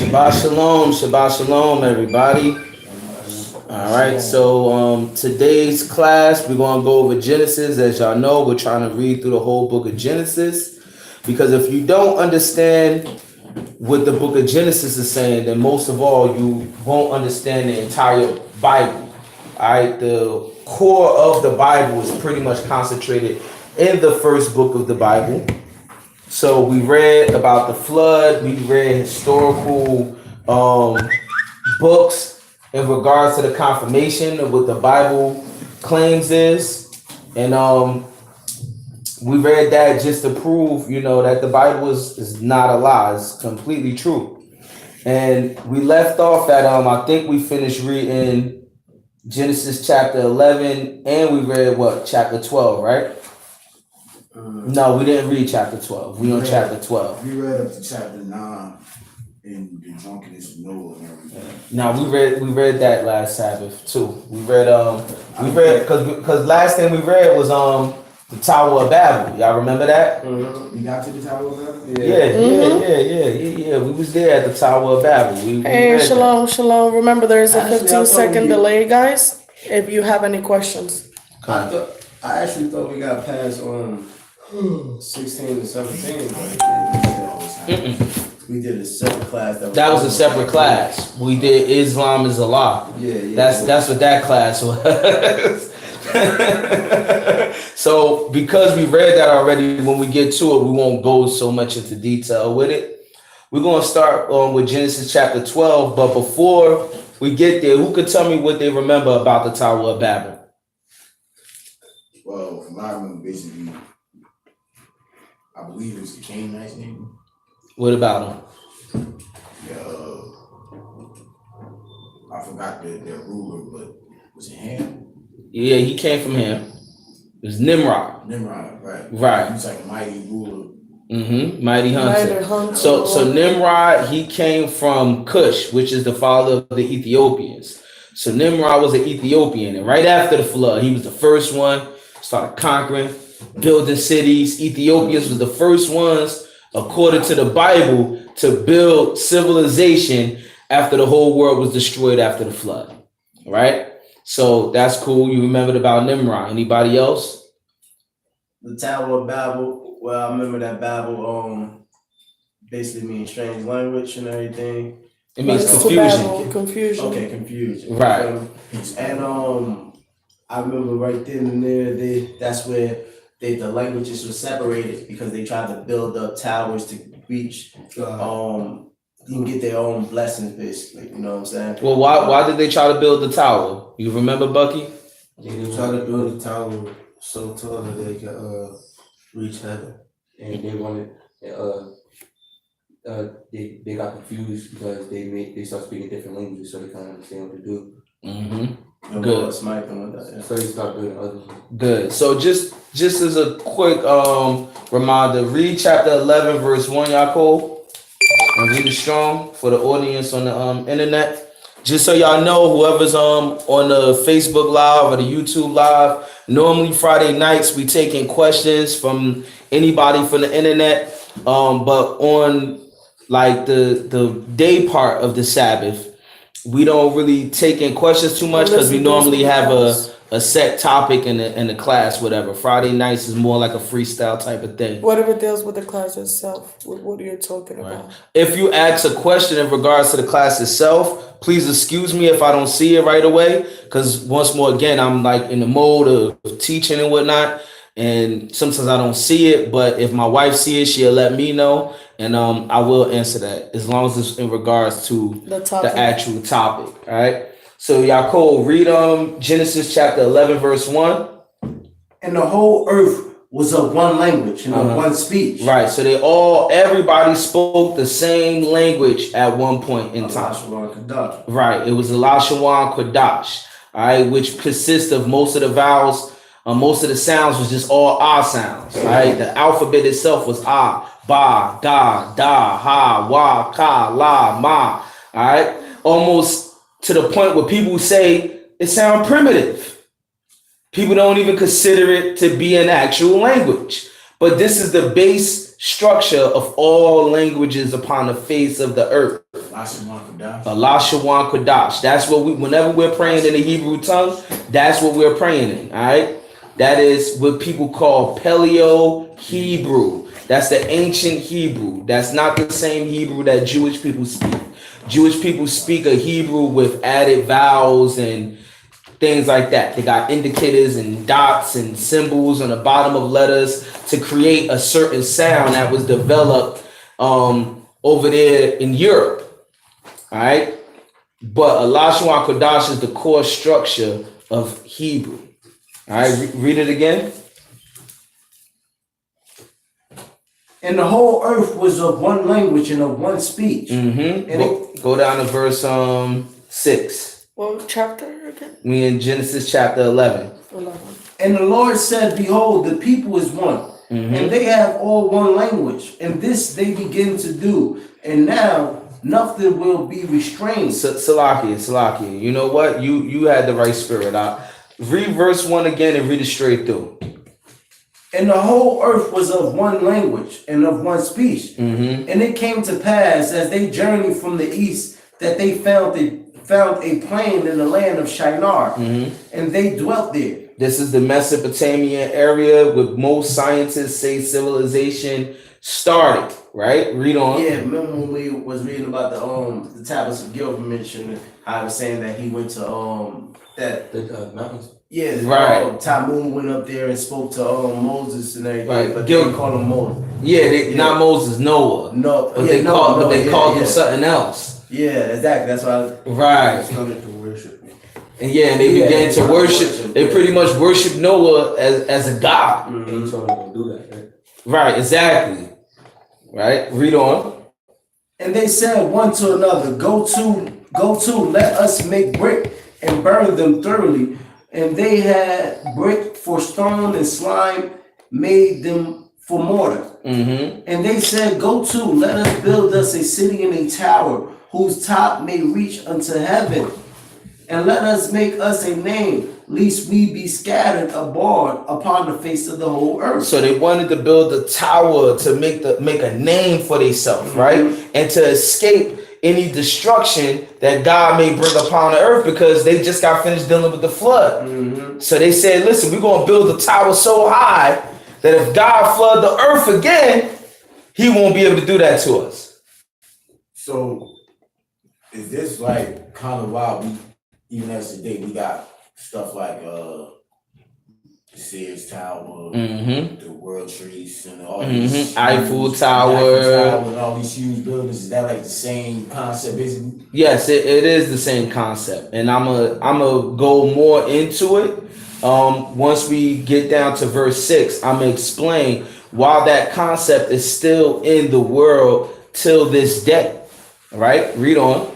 Shabbat shalom, everybody. All right, so today's class we're gonna go over Genesis. As y'all know, we're trying to read through the whole book of Genesis because if you don't understand what the book of Genesis is saying, then most of all you won't understand the entire Bible. All right, the core of the Bible is pretty much concentrated in the first book of the Bible. So we read about the flood. We read historical books in regards to the confirmation of what the Bible claims is, and we read that just to prove, that the Bible is not a lie; it's completely true. And we left off at I think we finished reading Genesis chapter 11, and we read chapter 12, right? No, we didn't read chapter 12. We on chapter 12. We read up to chapter 9 in the drunkenness of Noah and everything. Now we read that last Sabbath too. We read because last thing we read was the Tower of Babel. Y'all remember that? You got to the Tower of Babel? Yeah. We was there at the Tower of Babel. Hey, shalom. Remember, there's a 15-second delay, guys. If you have any questions. I actually thought we got past 16 to 17, but we did a separate class. That was a separate class. We did Islam is a lie. Yeah. That's what that class was. So because we read that already, when we get to it, we won't go so much into detail with it. We're going to start with Genesis chapter 12. But before we get there, who could tell me what they remember about the Tower of Babel? Well, from what I remember, basically, I believe it was the Canaanite's name. What about him? Yeah, I forgot their ruler, but was it Ham? Yeah, he came from him. It was Nimrod. Nimrod, right. Right. He was like a mighty ruler. Mighty hunter. So Nimrod, he came from Cush, which is the father of the Ethiopians. So Nimrod was an Ethiopian, and right after the flood, he was the first one, started conquering, building cities. Ethiopians was the first ones, according to the Bible, to build civilization after the whole world was destroyed after the flood. Right? So that's cool. You remembered about Nimrod. Anybody else? The Tower of Babel. Well, I remember that Babel basically means strange language and everything. It means confusion. Confusion. Okay, confusion. Right. And I remember right then and there, that's where the languages were separated because they tried to build up towers to reach you can get their own blessings, basically. You know what I'm saying? Well, why did they try to build the tower? You remember, Bucky? They tried to build a tower so tall that they could reach heaven, and they wanted. They got confused because they started speaking different languages, so they couldn't understand what to do. Good. So they started building other ones. Good. So just as a quick reminder, read chapter 11, verse 1, Yaakov. And read it strong for the audience on the internet. Just so y'all know, whoever's on the Facebook Live or the YouTube Live, normally Friday nights we taking questions from anybody from the internet. But on like the day part of the Sabbath, we don't really take in questions too much because we normally have a set topic in the class, whatever. Friday nights is more like a freestyle type of thing. Whatever deals with the class itself, what are you talking about? If you ask a question in regards to the class itself, please excuse me if I don't see it right away. Because once more, again, I'm like in the mode of teaching and whatnot. And sometimes I don't see it. But if my wife sees it, she'll let me know. And I will answer that as long as it's in regards to the actual topic. All right. So Yaakov, read Genesis chapter 11, verse 1. And the whole earth was of one language and of one speech. Right. So everybody spoke the same language at one point in time. Right. It was the Lashawan Kodash, all right, which consists of most of the vowels, most of the sounds was just all ah sounds. Right. The alphabet itself was ah, ba, ga, da, ha, wa, ka, la, ma. All right. Almost to the point where people say it sounds primitive. People don't even consider it to be an actual language. But this is the base structure of all languages upon the face of the earth. Allah Shawan Kodash. That's what whenever we're praying in the Hebrew tongue, that's what we're praying in. All right. That is what people call Paleo Hebrew. That's the ancient Hebrew. That's not the same Hebrew that Jewish people speak. Jewish people speak a Hebrew with added vowels and things like that. They got indicators and dots and symbols on the bottom of letters to create a certain sound that was developed over there in Europe. All right. But Allah Shua Kodash is the core structure of Hebrew. All right. Read it again. And the whole earth was of one language and of one speech. Mm-hmm. And go down to verse 6. What chapter again? We in Genesis chapter 11. 11. And the Lord said, behold, the people is one, and they have all one language, and this they begin to do. And now nothing will be restrained. Salakia. You know what? You had the right spirit. Read verse 1 again and read it straight through. And the whole earth was of one language and of one speech. And it came to pass as they journeyed from the east that they found a plain in the land of Shinar, and they dwelt there. This is the Mesopotamian area where most scientists say civilization started, right? Read on. Yeah, remember when we was reading about the tablets of Gilgamesh and I was saying that he went to The mountains. yeah, right. Tamun went up there and spoke to Moses and everything, Right. but they didn't call him Moses. Yeah, not Moses, Noah. No, But they called him something else. Yeah, exactly. That's why. Right. Started to worship. And they began to worship. They pretty much worship Noah as a god. He told him to do that, right? Right, exactly. Right. Read on. And they said one to another, Go to, let us make brick and burn them thoroughly. And they had brick for stone and slime made them for mortar. And they said, Go to, let us build us a city and a tower whose top may reach unto heaven. And let us make us a name, lest we be scattered abroad upon the face of the whole earth. So they wanted to build a tower to make a name for themselves, right? And to escape any destruction that God may bring upon the earth, because they just got finished dealing with the flood. So they said, listen, we're going to build a tower so high that if God flood the earth again, he won't be able to do that to us. So is this like kind of why even as today we got stuff like the Sears Tower, the World Trade and all these Eiffel Tower and all these huge buildings? Is that like the same concept basically? Yes, it is the same concept, and I'm a go more into it. Once we get down to verse 6, I'm gonna explain why that concept is still in the world till this day. All right, read on.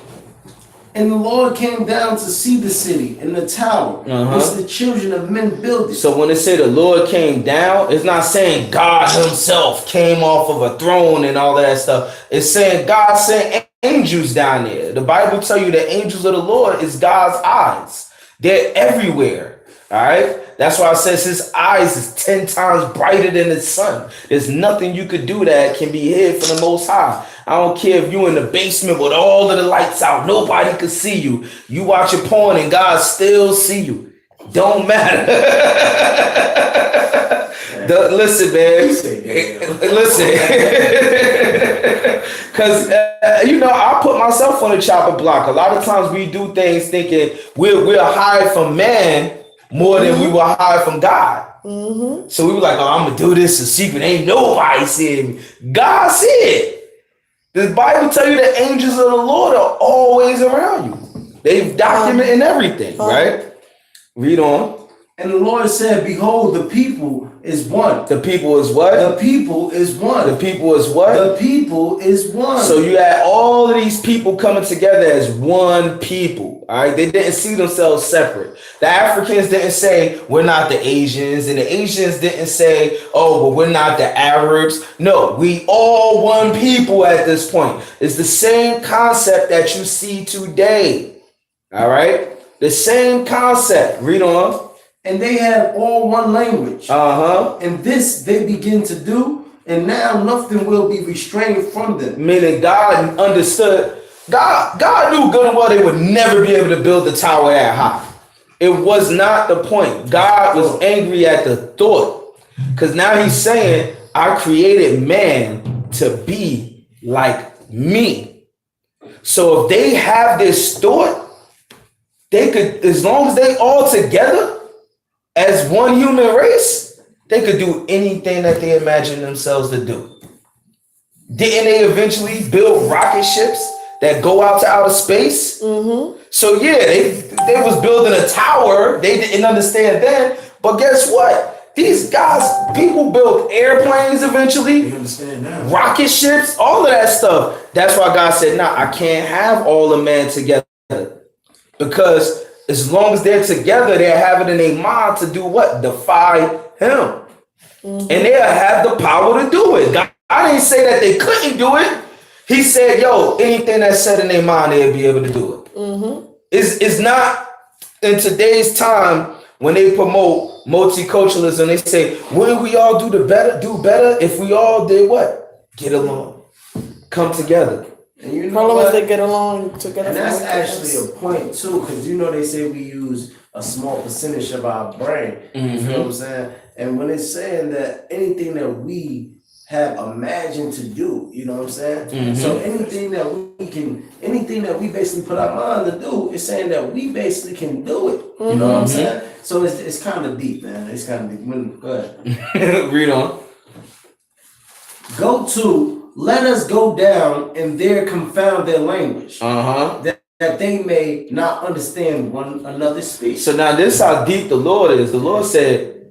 And the Lord came down to see the city and the tower, which the children of men builded. So when it say the Lord came down, it's not saying God himself came off of a throne and all that stuff. It's saying God sent angels down there. The Bible tell you the angels of the Lord is God's eyes. They're everywhere. All right. That's why it says his eyes is 10 times brighter than the sun. There's nothing you could do that can be hid from the Most High. I don't care if you in the basement with all of the lights out, nobody could see you. You watch your porn and God still see you. Don't matter. Listen, man. Listen. Because, I put myself on the chopper block. A lot of times we do things thinking we're hide from man more than we will hide from God. So we were like, I'm going to do this in secret. Ain't nobody seeing me. God see it. The Bible tell you the angels of the Lord are always around you. They've documented everything, right? Read on. And the Lord said, behold, the people is one. The people is what? The people is one. The people is what? The people is one. So you had all of these people coming together as one people. All right. They didn't see themselves separate. The Africans didn't say we're not the Asians, and the Asians didn't say, oh, well, we're not the Arabs. No, we all one people at this point. It's the same concept that you see today. All right. The same concept. Read on. and they had all one language. And this they begin to do, and now nothing will be restrained from them. Meaning God understood. God knew good and well they would never be able to build the tower that high. It was not the point. God was angry at the thought. Because now he's saying, I created man to be like me. So if they have this thought, they could, as long as they all together as one human race, they could do anything that they imagine themselves to do. Didn't they eventually build rocket ships that go out to outer space? So yeah, they was building a tower. They didn't understand then. But guess what? These guys, people built airplanes eventually. You understand now? Rocket ships, all of that stuff. That's why God said, nah, I can't have all of man together. Because as long as they're together, they'll have it in their mind to do what? Defy him. And they'll have the power to do it. God, I didn't say that they couldn't do it. He said, yo, anything that's said in their mind, they'll be able to do it. It's not in today's time when they promote multiculturalism, they say, wouldn't we all do better if we all did what? Get along. Come together. And you How know long what? as they get along together? And that's actually a point too, because you know they say we use a small percentage of our brain. You know what I'm saying? And when it's saying that anything that we have imagined to do, you know what I'm saying? So anything that we basically put our mind to do, it's saying that we basically can do it. You know what I'm saying? So it's kind of deep, man. It's kind of deep. Go ahead. Read on. Let us go down and there confound their language, that they may not understand one another's speech. So now this is how deep the Lord is. The Lord said,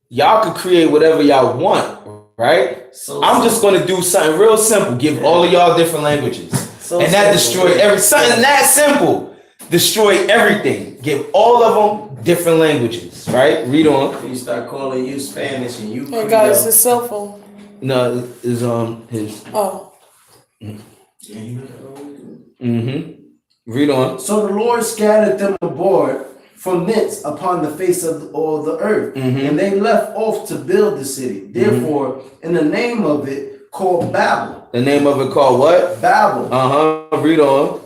y'all can create whatever y'all want, right? So I'm just going to do something real simple. Give all of y'all different languages. And that destroy something that simple. Destroy everything. Give all of them different languages, right? Read on. You start calling you Spanish and you. Hey guys, his cell phone. No, is his. Oh. Read on. So the Lord scattered them abroad from thence upon the face of all the earth, and they left off to build the city. Therefore, in the name of it called Babel. The name of it called what? Babel. Read on.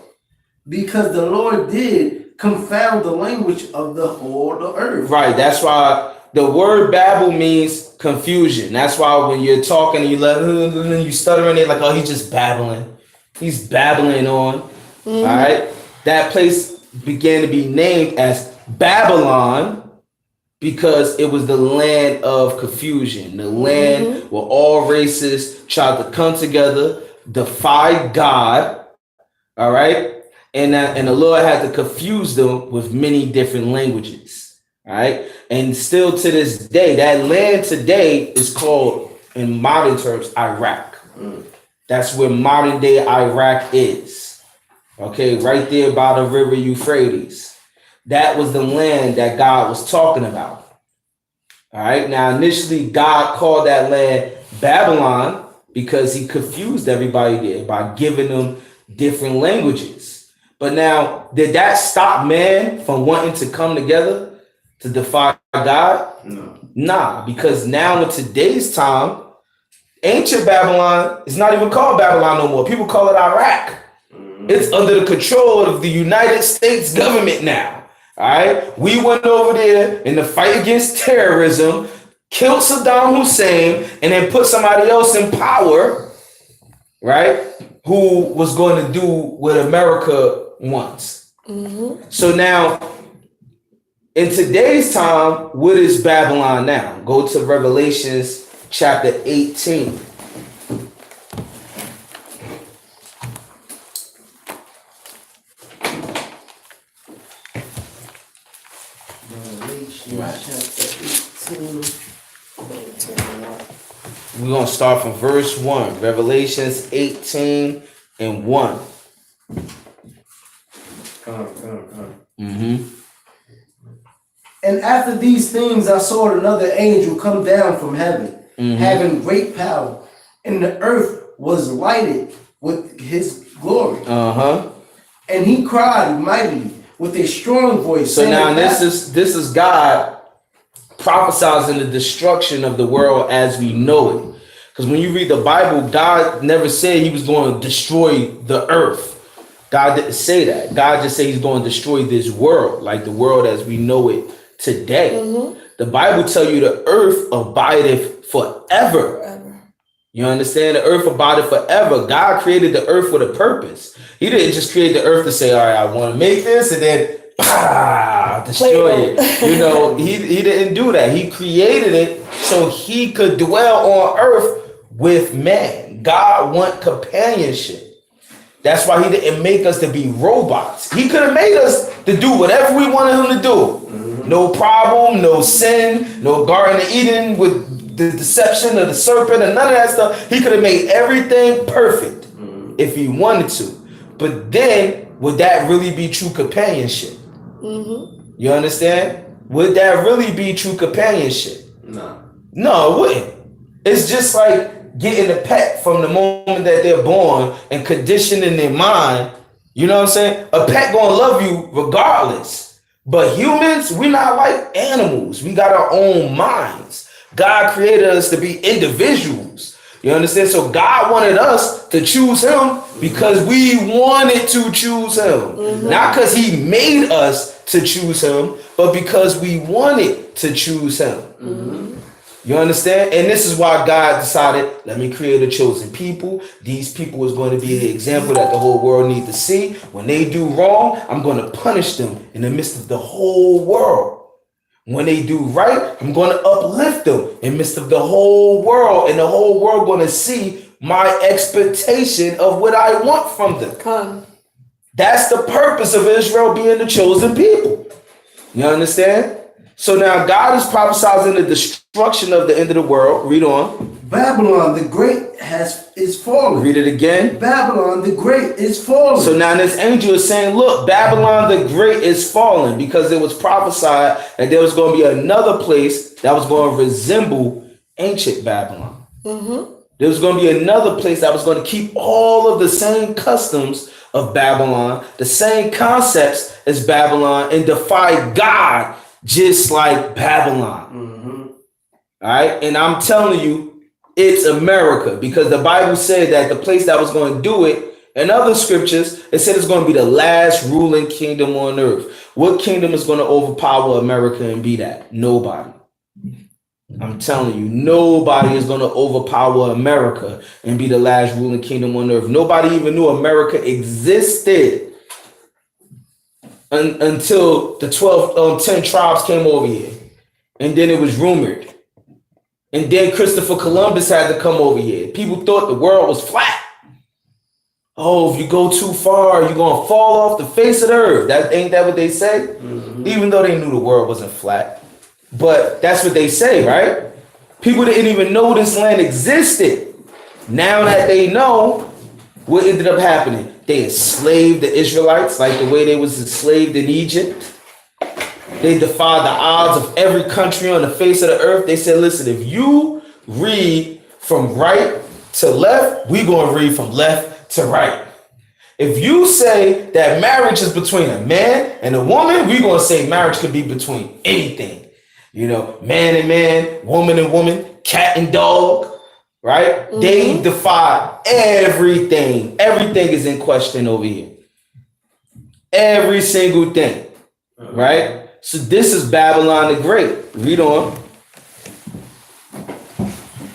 Because the Lord did confound the language of the whole the earth. Right. That's why the word Babel means confusion. That's why when you're talking and you stuttering it like, oh, he's just babbling. He's babbling on. All right. That place began to be named as Babylon because it was the land of confusion, the land where all races tried to come together, defy God. All right. And the Lord had to confuse them with many different languages. All right. And still to this day, that land today is called, in modern terms, Iraq. That's where modern day Iraq is. Okay. Right there by the river Euphrates. That was the land that God was talking about. All right. Now, initially, God called that land Babylon because he confused everybody there by giving them different languages. But now, did that stop man from wanting to come together to defy God? No. Nah, because now in today's time, ancient Babylon is not even called Babylon no more. People call it Iraq. It's under the control of the United States government now. All right. We went over there in the fight against terrorism, killed Saddam Hussein, and then put somebody else in power, right? Who was going to do what America wants. So now, in today's time, what is Babylon now? Go to Revelations chapter 18. We're going to start from verse 1. Revelations 18 and 1. And after these things, I saw another angel come down from heaven, having great power, and the earth was lighted with his glory. And he cried mightily with a strong voice. So now this is God prophesizing the destruction of the world as we know it. Because when you read the Bible, God never said he was going to destroy the earth. God didn't say that. God just said he's going to destroy this world, like the world as we know it today. The Bible tell you the earth abideth forever. You understand? The earth abideth forever. God created the earth with a purpose. He didn't just create the earth to say, all right, I want to make this and then destroy it. You know, he didn't do that. He created it so he could dwell on earth with man. God want companionship. That's why he didn't make us to be robots. He could have made us to do whatever we wanted him to do. No problem, no sin, no Garden of Eden with the deception of the serpent and none of that stuff. He could have made everything perfect if he wanted to. But then, would that really be true companionship? You understand? Would that really be true companionship? No, it wouldn't. It's just like getting a pet from the moment that they're born and conditioning their mind. You know what I'm saying? A pet gonna love you regardless. But humans, we're not like animals. We got our own minds. God created us to be individuals. You understand? So God wanted us to choose him because we wanted to choose him. Not because he made us to choose him, but because we wanted to choose him. You understand? And this is why God decided, let me create a chosen people. These people is going to be the example that the whole world needs to see. When they do wrong, I'm going to punish them in the midst of the whole world. When they do right, I'm going to uplift them in the midst of the whole world. And the whole world going to see my expectation of what I want from them. That's the purpose of Israel being the chosen people. You understand? So now God is prophesying the destruction of the end of the world. Read on. Babylon the Great is fallen. Read it again. Babylon the Great is fallen. So now this angel is saying, look, Babylon the Great is fallen, because it was prophesied that there was going to be another place that was going to resemble ancient Babylon. There was going to be another place that was going to keep all of the same customs of Babylon, the same concepts as Babylon, and defy God just like Babylon. All right. And I'm telling you, it's America, because the Bible said that the place that was going to do it, in other scriptures, it said it's going to be the last ruling kingdom on earth. What kingdom is going to overpower America and be that? Nobody. I'm telling you, nobody is going to overpower America and be the last ruling kingdom on earth. Nobody even knew America existed until the 10 tribes came over here. And then it was rumored. And then Christopher Columbus had to come over here. People thought the world was flat. Oh, if you go too far, you're going to fall off the face of the earth. Ain't that what they say? Even though they knew the world wasn't flat. But that's what they say, right? People didn't even know this land existed. Now that they know, what ended up happening? They enslaved the Israelites like the way they was enslaved in Egypt. They defied the odds of every country on the face of the earth. They said, listen, if you read from right to left, we going to read from left to right. If you say that marriage is between a man and a woman, we going to say marriage could be between anything. You know, man and man, woman and woman, cat and dog. Right? They defy everything. Everything is in question over here. Every single thing. Right? So this is Babylon the Great. Read on.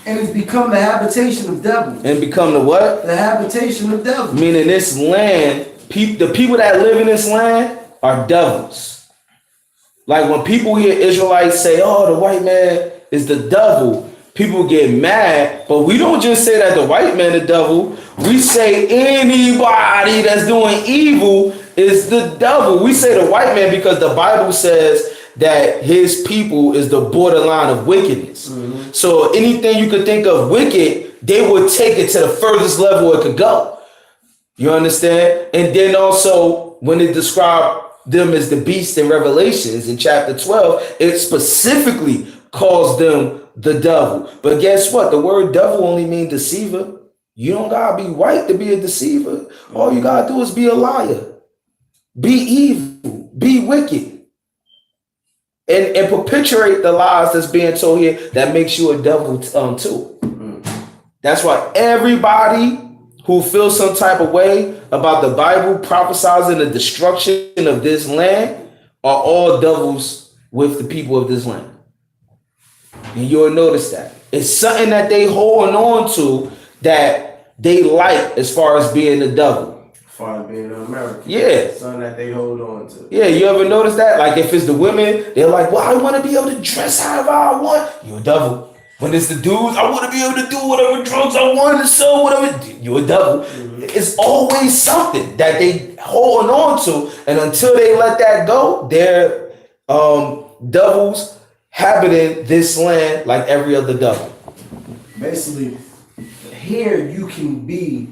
And it's become the habitation of devils. And become the what? The habitation of devils. Meaning this land, the people that live in this land are devils. Like when people hear Israelites say, oh, the white man is the devil, people get mad, but we don't just say that the white man the devil. We say anybody that's doing evil is the devil. We say the white man because the Bible says that his people is the borderline of wickedness. So anything you could think of wicked, they would take it to the furthest level it could go. You understand? And then also when they describe them as the beast in Revelations in chapter 12, it specifically calls them the devil. But guess what? The word devil only means deceiver. You don't gotta be white to be a deceiver. All you gotta do is be a liar. Be evil. Be wicked. and perpetuate the lies that's being told here that makes you a devil too. That's why everybody who feels some type of way about the Bible prophesizing the destruction of this land are all devils with the people of this land. And you'll notice that. It's something that they holding on to that they like as far as being the devil. As far as being an American. Yeah. Something that they hold on to. Yeah, you ever notice that? Like if it's the women, they're like, well, I want to be able to dress however I want. You're a devil. When it's the dudes, I want to be able to do whatever drugs I want to sell, whatever. You're a devil. Mm-hmm. It's always something that they holding on to. And until they let that go, they're devils habiting this land like every other devil. Basically, here you can be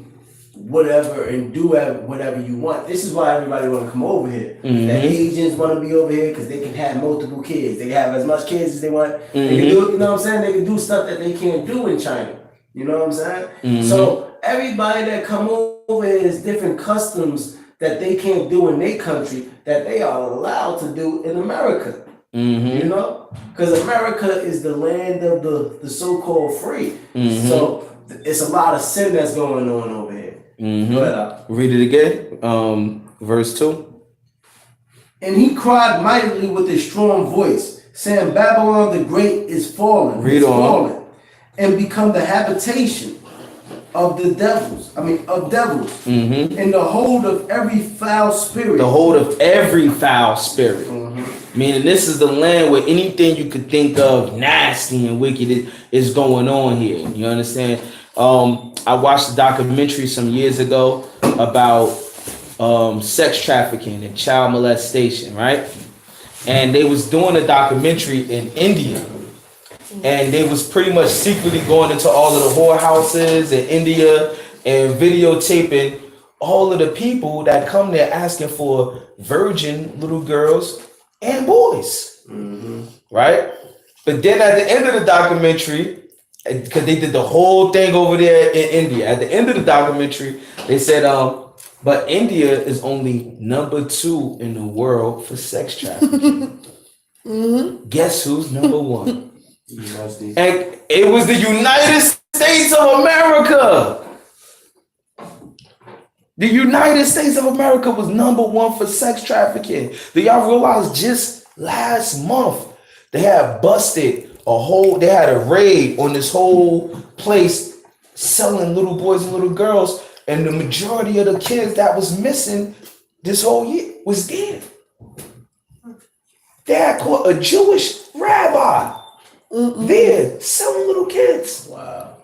whatever and do whatever you want. This is why everybody want to come over here. Mm-hmm. The Asians want to be over here because they can have multiple kids. They can have as much kids as they want. Mm-hmm. They can do, you know what I'm saying? They can do stuff that they can't do in China. You know what I'm saying? Mm-hmm. So everybody that come over here is different customs that they can't do in their country that they are allowed to do in America. Mm-hmm. You know? Because America is the land of the so-called free. Mm-hmm. So it's a lot of sin that's going on over here. Mm-hmm. Go ahead. Read it again. Verse 2. And he cried mightily with a strong voice, saying, Babylon the Great is fallen. Read on. Fallen, and become the habitation of the devils. Of devils. Mm-hmm. And the hold of every foul spirit. The hold of every foul spirit. Mm-hmm. Meaning this is the land where anything you could think of nasty and wicked is going on here. You understand? I watched a documentary some years ago about sex trafficking and child molestation, right? And they was doing a documentary in India. And they was pretty much secretly going into all of the whorehouses in India and videotaping all of the people that come there asking for virgin little girls and boys, right? But then at the end of the documentary, because they did the whole thing over there in India, at the end of the documentary, they said, but India is only number 2 in the world for sex trafficking. Guess who's number 1? And it was the United States of America. The United States of America was number 1 for sex trafficking. Do y'all realize just last month they had busted they had a raid on this whole place selling little boys and little girls, and the majority of the kids that was missing this whole year was dead. They had caught a Jewish rabbi there selling little kids. Wow.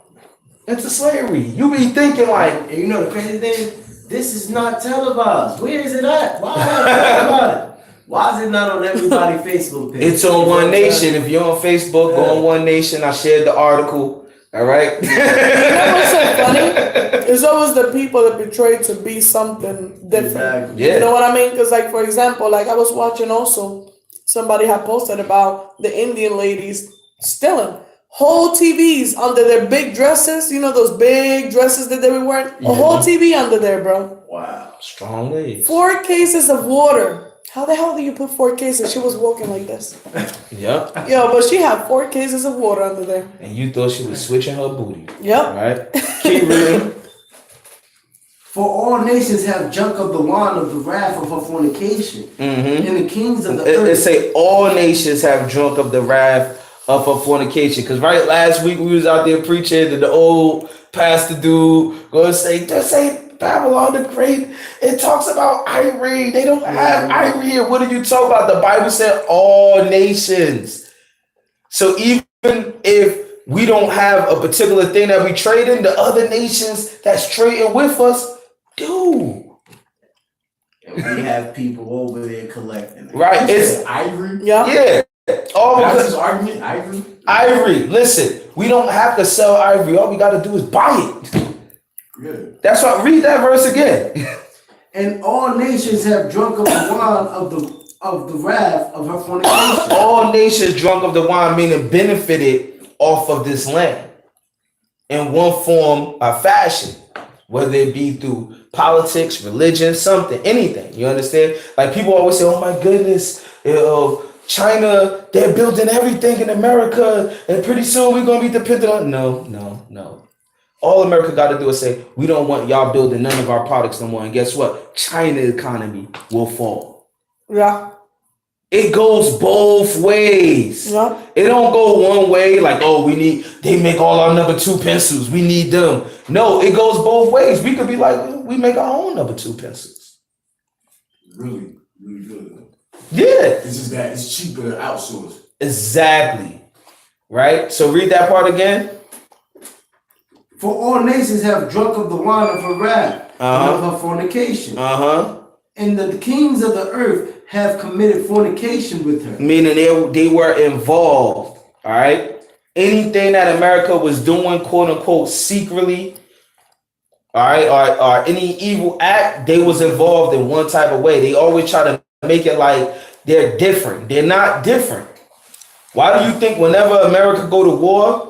Into slavery. You be thinking like, and you know the crazy thing? This is not televised. Where is it at? Why am I talking about it? Why is it not on everybody's Facebook page? It's on One Nation. If you're on Facebook, go on One Nation. I shared the article. All right. You know what's so funny? It's always the people that betray to be something different. Exactly. Yeah. You know what I mean? Because, like, for example, like I was watching also, somebody had posted about the Indian ladies stealing whole TVs under their big dresses. You know those big dresses that they were wearing? A whole TV under there, bro. Wow. Strong ladies. 4 cases of water. How the hell do you put 4 cases? She was walking like this. Yep. Yo, but she had 4 cases of water under there. And you thought she was switching her booty. Yep. Right? Keep reading. For all nations have drunk of the wine of the wrath of her fornication. Mm-hmm. And the kings of the earth. It say all nations have drunk of the wrath of her fornication. Because last week we was out there preaching and the old pastor dude going to say, just say Babylon the Great. It talks about Irene. They don't have Irene here. What are you talking about? The Bible said all nations. So even if we don't have a particular thing that we trade in, the other nations that's trading with us do. And we have people over there collecting it. Right. It's Ivory. Yeah. All because argument. Ivory. Ivory. Listen, we don't have to sell ivory. All we got to do is buy it. Good. That's why. Read that verse again. And all nations have drunk of the wine of the wrath of her fornication. All nations drunk of the wine, meaning benefited off of this land in one form or fashion, whether it be through politics, religion, something, anything. You understand? Like people always say, "Oh my goodness, China, they're building everything in America, and pretty soon we're gonna be dependent on. No. All America got to do is say, we don't want y'all building none of our products no more. And guess what? China economy will fall. Yeah. It goes both ways. Yeah. It don't go one way like, oh, they make all our number 2 pencils. We need them. No, it goes both ways. We could be like, we make our own number 2 pencils. Really, really good. Yeah. It's just that it's cheaper to outsource. Exactly. Right? So read that part again. For all nations have drunk of the wine of her wrath and of her fornication. And the kings of the earth have committed fornication with her. Meaning they were involved. All right. Anything that America was doing, quote unquote, secretly, all right, or any evil act, they was involved in one type of way. They always try to make it like they're different. They're not different. Why do you think whenever America go to war,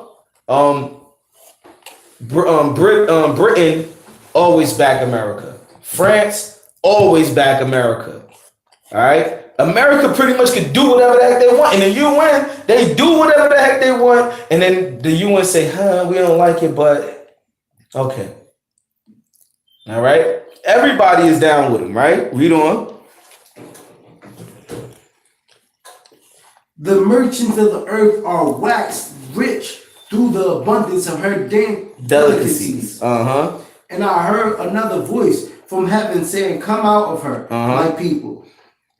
Britain always back America. France always back America. All right. America pretty much could do whatever the heck they want. And the UN, they do whatever the heck they want. And then the UN say, we don't like it, but okay. All right. Everybody is down with them, right? Read on. The merchants of the earth are waxed rich through the abundance of her delicacies. And I heard another voice from heaven saying, come out of her, my people,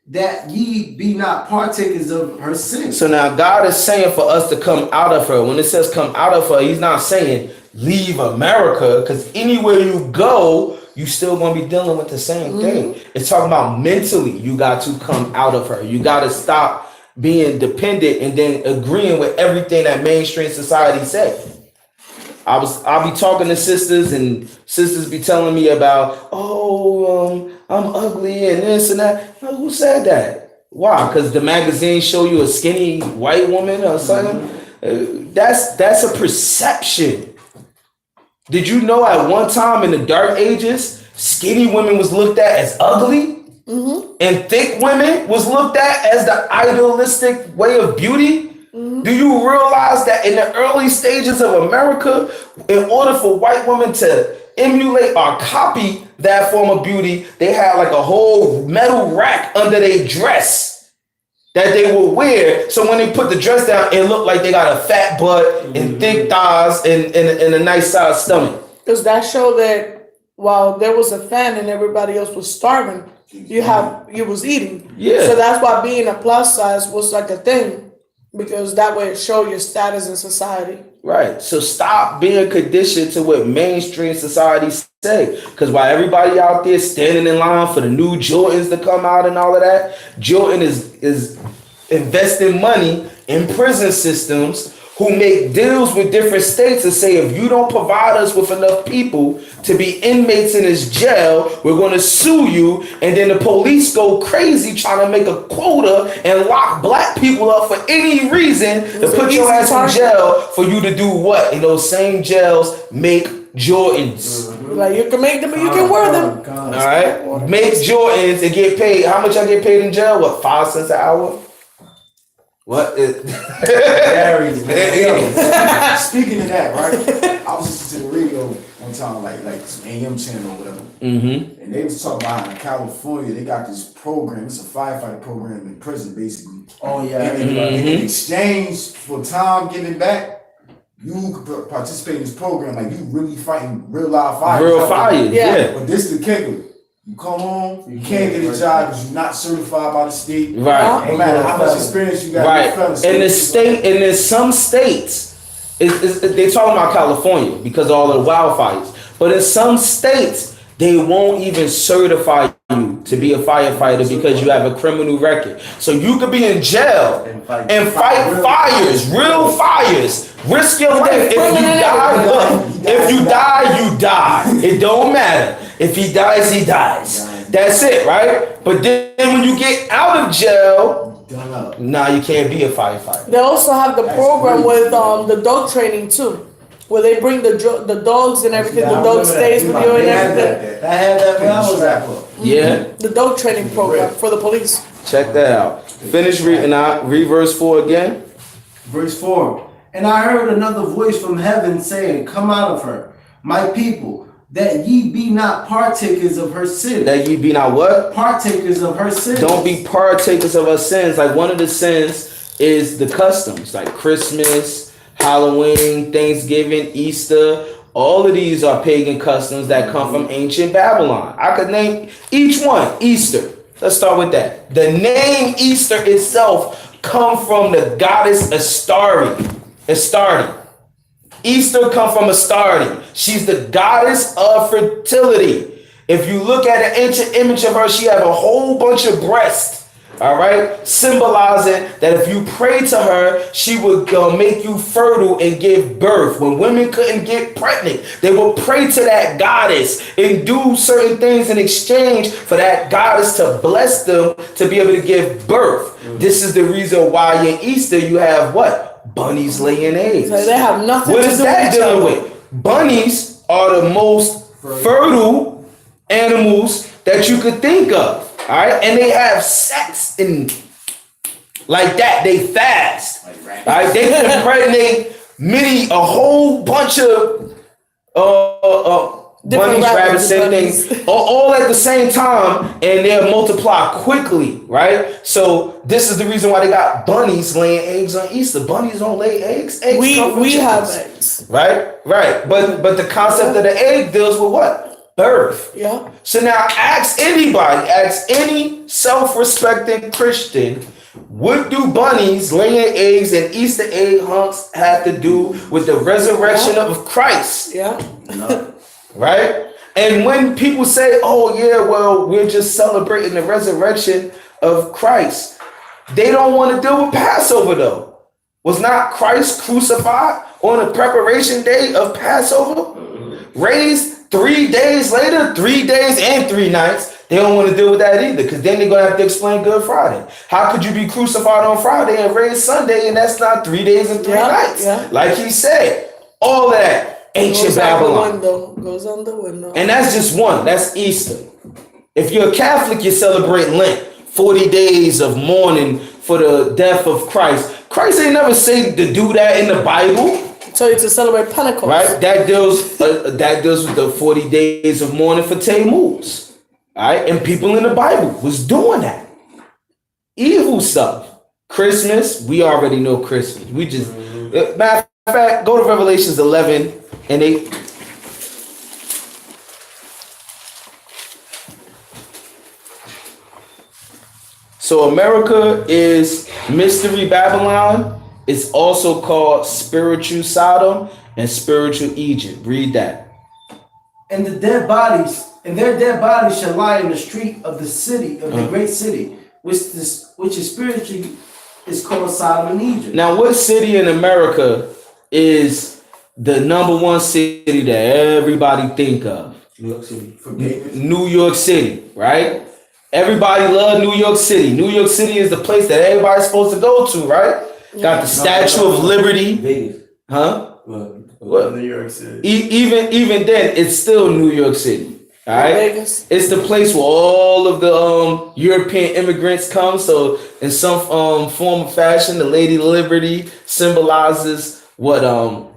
that ye be not partakers of her sin. So now God is saying for us to come out of her. When it says come out of her, he's not saying leave America, because anywhere you go, you still going to be dealing with the same thing. It's talking about mentally, you got to come out of her. You got to stop being dependent and then agreeing with everything that mainstream society said. I'll be talking to sisters, and sisters be telling me about, I'm ugly and this and that. Who said that? Why? Because the magazine show you a skinny white woman or something? That's a perception. Did you know at one time in the dark ages, skinny women was looked at as ugly? And thick women was looked at as the idealistic way of beauty? Do you realize that in the early stages of America, in order for white women to emulate or copy that form of beauty, they had like a whole metal rack under their dress that they would wear. So when they put the dress down, it looked like they got a fat butt and thick thighs and a nice sized stomach. Because that showed that while there was a fan and everybody else was starving, you was eating. Yeah. So that's why being a plus size was like a thing, because that way it showed your status in society. Right. So stop being conditioned to what mainstream society say. Because while everybody out there standing in line for the new Jordans to come out and all of that, Jordan is investing money in prison systems who make deals with different states and say, if you don't provide us with enough people to be inmates in this jail, we're going to sue you. And then the police go crazy trying to make a quota and lock black people up for any reason to put your ass in jail for you to do what? In those same jails, make Jordans. Like you can make them, you can wear them. All right, make Jordans and get paid. How much I get paid in jail? What, 5 cents an hour? What? Varies, man. Speaking of that, right? I was listening to the radio one time, like some AM channel or whatever, and they was talking about in California they got this program. It's a firefighter program in prison, basically. Oh yeah. And in exchange for time giving back, you could participate in this program. Like you really fighting real live fire. Real fire, yeah. But this the kicker. You come home, you can't get a job because you're not certified by the state. Right. No matter how much experience you got. Right. In the state, and in some states, they're talking about California because of all of the wildfires. But in some states, they won't even certify you to be a firefighter because you have a criminal record. So you could be in jail and fight fires, real fires. Risk your life. If you die, look. If you die, you die. It don't matter. If he dies, he dies. That's it, right? But then when you get out of jail, now you can't be a firefighter. They also have the program with the dog training too, where they bring the dogs and everything. The dog stays with you and everything. I had that when I was at work. Yeah. The dog training program for the police. Check that out. Finish reading out. Read verse 4 again. Verse 4. And I heard another voice from heaven saying, Come out of her, my people, that ye be not partakers of her sin. That ye be not what? Partakers of her sins. Don't be partakers of her sins. Like one of the sins is the customs, like Christmas, Halloween, Thanksgiving, Easter. All of these are pagan customs that come from ancient Babylon. I could name each one. Easter. Let's start with that. The name Easter itself come from the goddess Astarte. Easter come from Astarte. She's the goddess of fertility. If you look at an ancient image of her, she have a whole bunch of breasts. All right, symbolizing that if you pray to her, she would make you fertile and give birth. When women couldn't get pregnant, they would pray to that goddess and do certain things in exchange for that goddess to bless them to be able to give birth. This is the reason why in Easter you have what? Bunnies laying eggs. So they have nothing What to is do that with each dealing other. with? Bunnies are the most fertile animals that you could think of. All right, and they have sex and like that. They fast. All right, they can impregnate a whole bunch of bunnies, rabbits, same things, all at the same time, and they'll multiply quickly. Right. So this is the reason why they got bunnies laying eggs on Easter. Bunnies don't lay eggs. Eggs come from We have chickens. eggs. Right. But the concept of the egg deals with what? Birth. Yeah. So now ask any self-respecting Christian, what do bunnies laying eggs and Easter egg hunts have to do with the resurrection of Christ? Yeah. Right? And when people say, oh yeah, well, we're just celebrating the resurrection of Christ, they don't want to deal with Passover though. Was not Christ crucified on the preparation day of Passover? Raised 3 days later, 3 days and 3 nights. They don't want to deal with that either, because then they're going to have to explain Good Friday. How could you be crucified on Friday and raised Sunday, and that's not 3 days and 3 nights? Yeah. Like he said, all that ancient Babylon. Goes on the window. And that's just one. That's Easter. If you're a Catholic, you celebrate Lent, 40 days of mourning for the death of Christ. Christ ain't never said to do that in the Bible. So it's to celebrate Pentecost. Right? That deals with the 40 days of mourning for Tammuz. All right? And people in the Bible was doing that. Evil stuff. Christmas, we already know Christmas. We just, matter of fact, go to Revelations 11 and 8. So America is Mystery Babylon. It's also called spiritual Sodom and spiritual Egypt. Read that. And their dead bodies shall lie in the street of the city, of the great city, which is spiritually is called Sodom and Egypt. Now, what city in America is the number one city that everybody think of? New York City. For David. New York City, right? Everybody love New York City. New York City is the place that everybody's supposed to go to, right? Got the Statue of Liberty. Vegas. Huh? What? New York City. Even then, it's still New York City. All right. Vegas. It's the place where all of the European immigrants come. So in some form of fashion, the Lady Liberty symbolizes what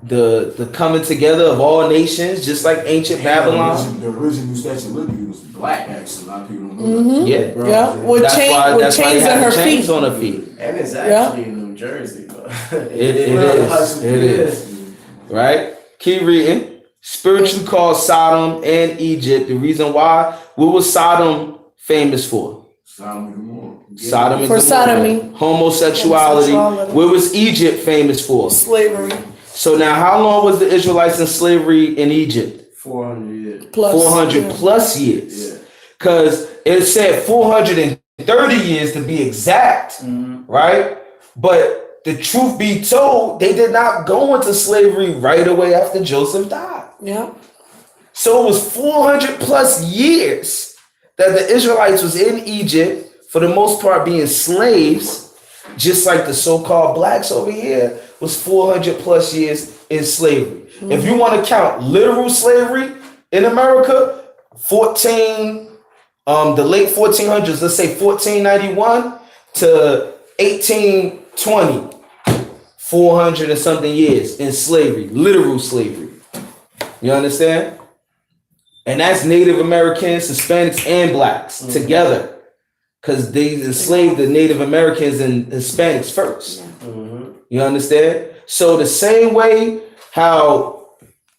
the coming together of all nations, just like ancient Babylon. The original Statue of Liberty was black, actually. A lot of people don't know that. Yeah. Yeah. With chains on her feet. On her feet. And it's actually in New Jersey, though. It is. Right? Keep reading. Spiritually called Sodom and Egypt. The reason why, what was Sodom famous for? Sodom and Gomorrah. Sodom and For Gomorrah. sodomy. Homosexuality. What was Egypt famous for? Slavery. So now, how long was the Israelites in slavery in Egypt? 400 years. Plus. 400 plus years. Yeah. Because it said 430 years to be exact, right? But the truth be told, they did not go into slavery right away after Joseph died. Yeah. So it was 400 plus years that the Israelites was in Egypt, for the most part being slaves, just like the so-called blacks over here was 400 plus years in slavery. If you want to count literal slavery in America, 14 the late 1400s, let's say 1491 to 1820, 400 and something years in slavery, literal slavery. You understand? And that's Native Americans, Hispanics, and blacks together. Because they enslaved the Native Americans and Hispanics first. You understand? So the same way how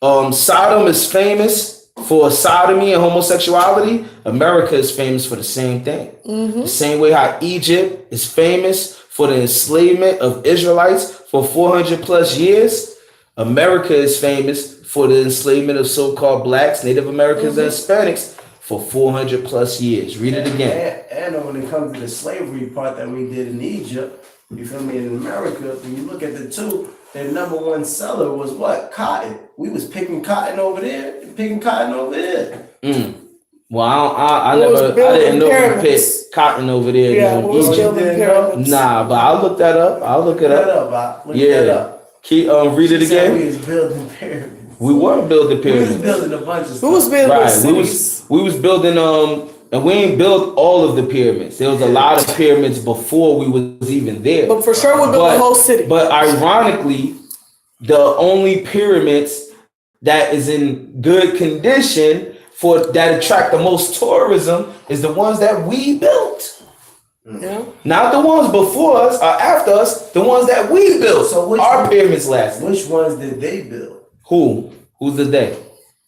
Sodom is famous for sodomy and homosexuality, America is famous for the same thing. The same way how Egypt is famous for the enslavement of Israelites for 400 plus years, America is famous for the enslavement of so-called blacks, Native Americans, and Hispanics for 400 plus years. Read it again. And when it comes to the slavery part that we did in Egypt, you feel me, in America, when you look at the two, their number one seller was what? Cotton. We was picking cotton over there and picking cotton over there. Well, I didn't know we picked cotton over there. Yeah, we was building pyramids. Nah, but I'll look that up. I'll look it up. Look that up. Keep read it again. We was building pyramids. We were building pyramids. We was building a bunch of stuff. Who was building cities? We was building and we ain't built all of the pyramids. There was a lot of pyramids before we was even there. But for sure we built the whole city. But ironically, the only pyramids that is in good condition that attract the most tourism is the ones that we built. Yeah. Not the ones before us or after us, the ones that we built. So our pyramids last. Which ones did they build? Who? Who's the they?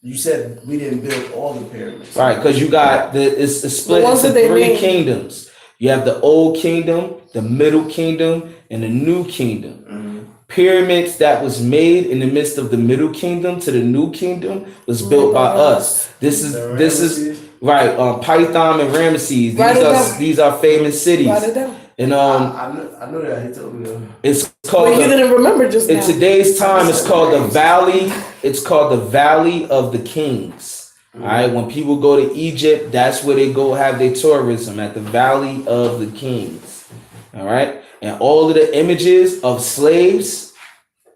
You said we didn't build all the pyramids. Right, because you got it's split into three kingdoms. You have the old kingdom, the middle kingdom, and the new kingdom. Pyramids that was made in the midst of the middle kingdom to the new kingdom was built by us. This is right. Python and Ramesses. These are famous cities. Write it down. And I know that he told me that. It's called. But you didn't remember just now. In today's time, it's called the Valley. It's called the Valley of the Kings. All right. When people go to Egypt, that's where they go have their tourism, at the Valley of the Kings. All right. And all of the images of slaves,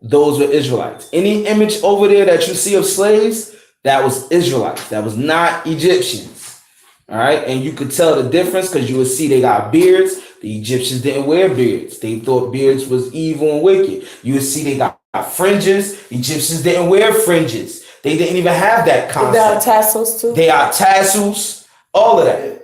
those were Israelites. Any image over there that you see of slaves, that was Israelites. That was not Egyptians. All right. And you could tell the difference because you would see they got beards. The Egyptians didn't wear beards. They thought beards was evil and wicked. You would see they got fringes. Egyptians didn't wear fringes. They didn't even have that concept. They are tassels too. They are tassels. All of that.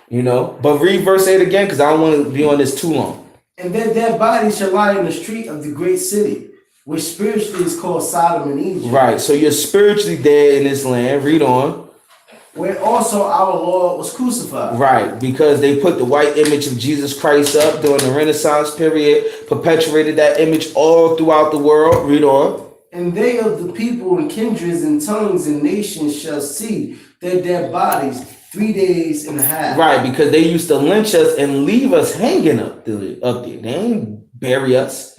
You know, but read verse 8 again because I don't want to be on this too long. And then their bodies shall lie in the street of the great city, which spiritually is called Sodom and Egypt. Right, so you're spiritually dead in this land. Read on. Where also our Lord was crucified. Right, because they put the white image of Jesus Christ up during the Renaissance period, perpetuated that image all throughout the world. Read on. And they of the people and kindreds and tongues and nations shall see their dead bodies 3 days and a half. Right, because they used to lynch us and leave us hanging up there. They ain't bury us.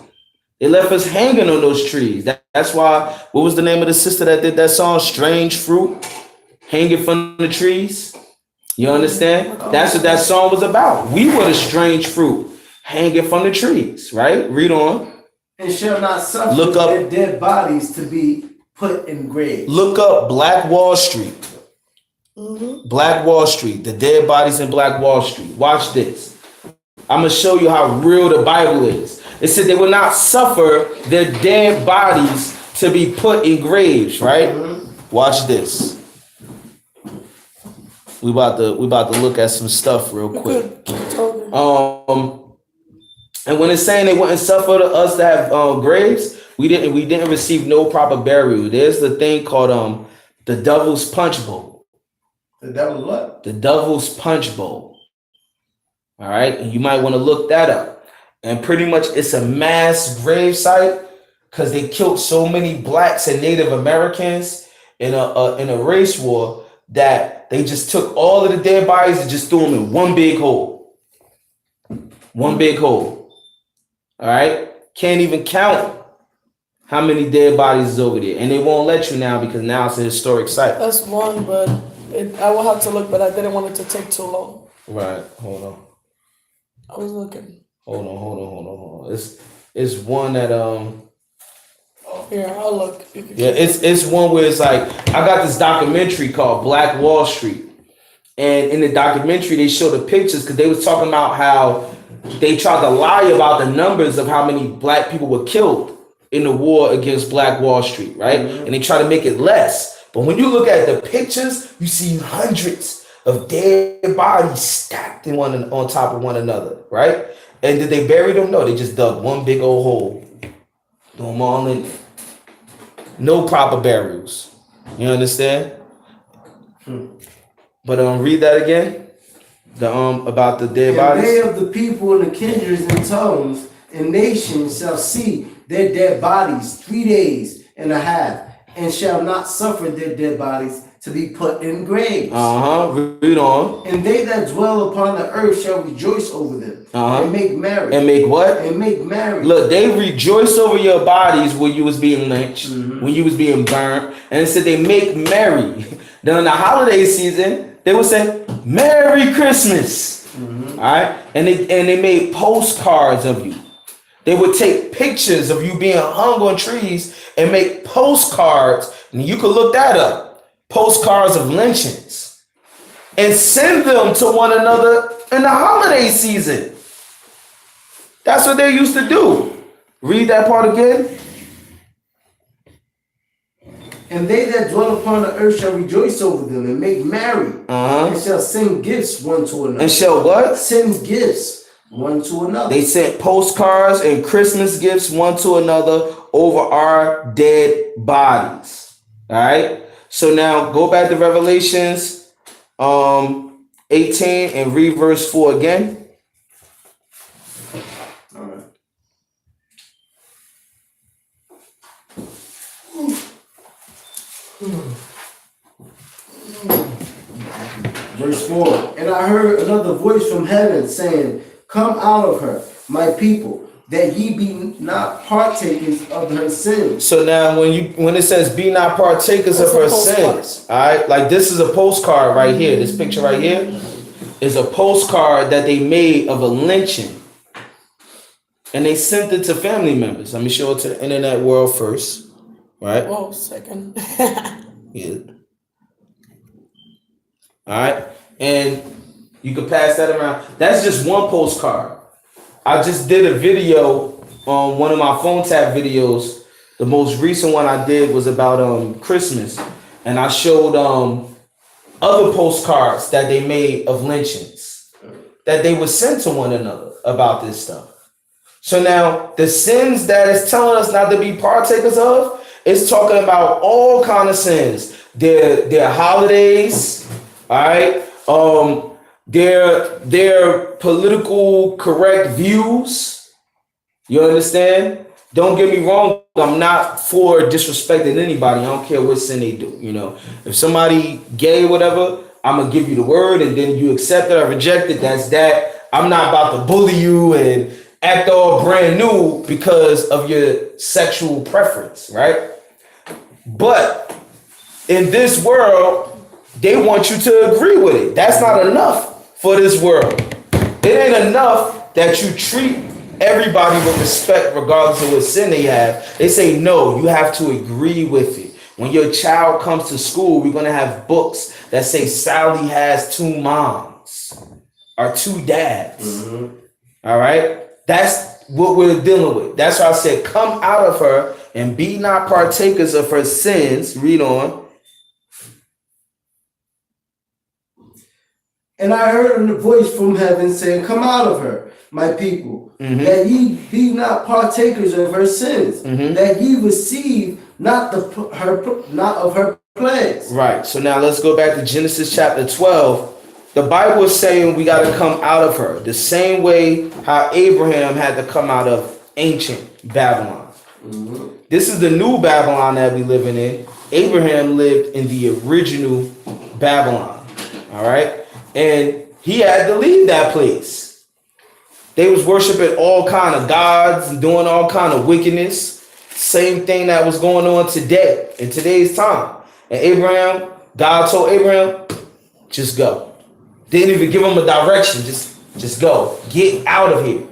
They left us hanging on those trees. That's why, what was the name of the sister that did that song? Strange Fruit, hanging from the trees. You understand? That's what that song was about. We were the strange fruit, hanging from the trees, right? Read on. And shall not suffer their dead bodies to be put in graves. Look up Black Wall Street. Black Wall Street, the dead bodies in Black Wall Street. Watch this. I'm going to show you how real the Bible is. It said they will not suffer their dead bodies to be put in graves, right? Watch this. We about to look at some stuff real quick. And when it's saying they wouldn't suffer us to have graves, we didn't receive no proper burial. There's the thing called the Devil's Punch Bowl. The devil's what? The Devil's Punch Bowl. All right, and you might want to look that up. And pretty much it's a mass grave site because they killed so many blacks and Native Americans in a race war that they just took all of the dead bodies and just threw them in one big hole. One big hole. All right, can't even count how many dead bodies is over there, and they won't let you now because now it's a historic site. That's one, but I will have to look, but I didn't want it to take too long. Right, hold on. I was looking. Hold on. It's one that Here, I'll look. it's one where it's like I got this documentary called Black Wall Street, And in the documentary, they showed the pictures because they was talking about how they tried to lie about the numbers of how many black people were killed in the war against Black Wall Street, right? Mm-hmm. And they try to make it less. But when you look at the pictures, you see hundreds of dead bodies stacked in on top of one another, right? And did they bury them? No, they just dug one big old hole. Threw them all in there. No proper burials. You understand? But read that again. The about the dead bodies. They of the people and the kindreds and tongues and nations shall see their dead bodies 3 days and a half, and shall not suffer their dead bodies to be put in graves. Read on. And they that dwell upon the earth shall rejoice over them and make merry. And make what? And make merry. Look, they rejoice over your bodies when you was being lynched, when you was being burnt, and it said they make merry. Then in the holiday season, they would say, Merry Christmas. All right? And they made postcards of you. They would take pictures of you being hung on trees and make postcards, and you could look that up, postcards of lynchings, and send them to one another in the holiday season. That's what they used to do. Read that part again. And they that dwell upon the earth shall rejoice over them and make merry, and shall send gifts one to another. And shall what? Send gifts one to another. They sent postcards and Christmas gifts one to another over our dead bodies. All right. So now go back to Revelations 18 and read verse 4 again. All right. Verse 4. And I heard another voice from heaven saying, Come out of her, my people, that ye be not partakers of her sins. So now when it says be not partakers of her sins, all right, like this is a postcard right here. This picture right here is a postcard that they made of a lynching. And they sent it to family members. Let me show it to the internet world first. Right? Whoa, second. Yeah. All right. And you can pass that around. That's just one postcard. I just did a video on one of my phone tap videos. The most recent one I did was about Christmas. And I showed other postcards that they made of lynchings that they would send to one another about this stuff. So now the sins that it's telling us not to be partakers of, it's talking about all kind of sins. Their holidays, all right? Their political correct views. You understand? Don't get me wrong. I'm not for disrespecting anybody. I don't care what sin they do. You know, if somebody gay or whatever, I'm gonna give you the word, and then you accept it or reject it. That's that. I'm not about to bully you and act all brand new because of your sexual preference, right? But in this world, they want you to agree with it. That's not enough for this world. It ain't enough that you treat everybody with respect regardless of what sin they have. They say, no, you have to agree with it. When your child comes to school, we're going to have books that say Sally has 2 moms or 2 dads. All right? That's what we're dealing with. That's why I said, come out of her and be not partakers of her sins. Read on. And I heard a voice from heaven saying, Come out of her, my people, that ye be not partakers of her sins, that ye receive not of her plagues. Right. So now let's go back to Genesis chapter 12. The Bible is saying we got to come out of her the same way how Abraham had to come out of ancient Babylon. This is the new Babylon that we living in. Abraham lived in the original Babylon. All right. And he had to leave that place. They was worshiping all kind of gods and doing all kind of wickedness. Same thing that was going on today, in today's time. And God told Abraham, just go. Didn't even give him a direction. Just go. Get out of here.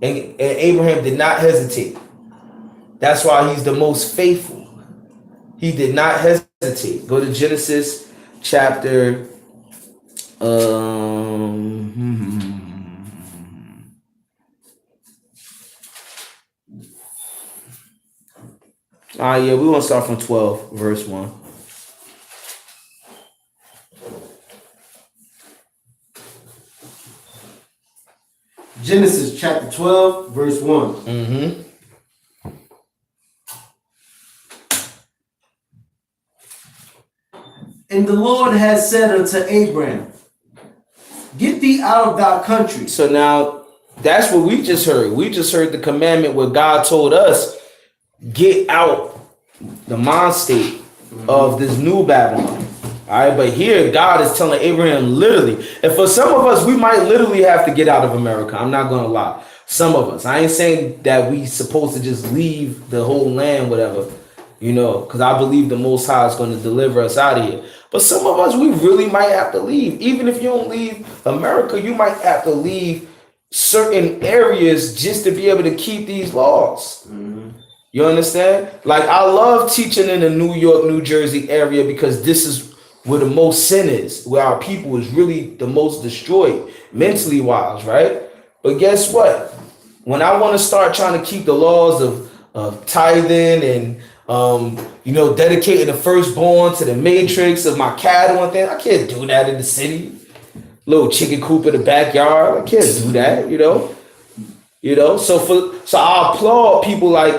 And Abraham did not hesitate. That's why he's the most faithful. He did not hesitate. Go to Genesis chapter Yeah, we want to start from 12, verse 1. Genesis chapter 12, verse 1. Mm-hmm. And the Lord has said unto Abram, get thee out of thy country. So now that's what we just heard. We just heard the commandment where God told us, get out the mind state of this new Babylon. All right, but here God is telling Abraham literally, and for some of us, we might literally have to get out of America. I'm not gonna lie. Some of us, I ain't saying that we supposed to just leave the whole land, whatever, because I believe the Most High is going to deliver us out of here. But some of us, we really might have to leave. Even if you don't leave America, you might have to leave certain areas just to be able to keep these laws. Mm-hmm. You understand? Like, I love teaching in the New York, New Jersey area because this is where the most sin is, where our people is really the most destroyed, mentally wise, right? But guess what? When I want to start trying to keep the laws of tithing and dedicating the firstborn to the matrix of my cattle and things, I can't do that in the city. Little chicken coop in the backyard, I can't do that, So I applaud people like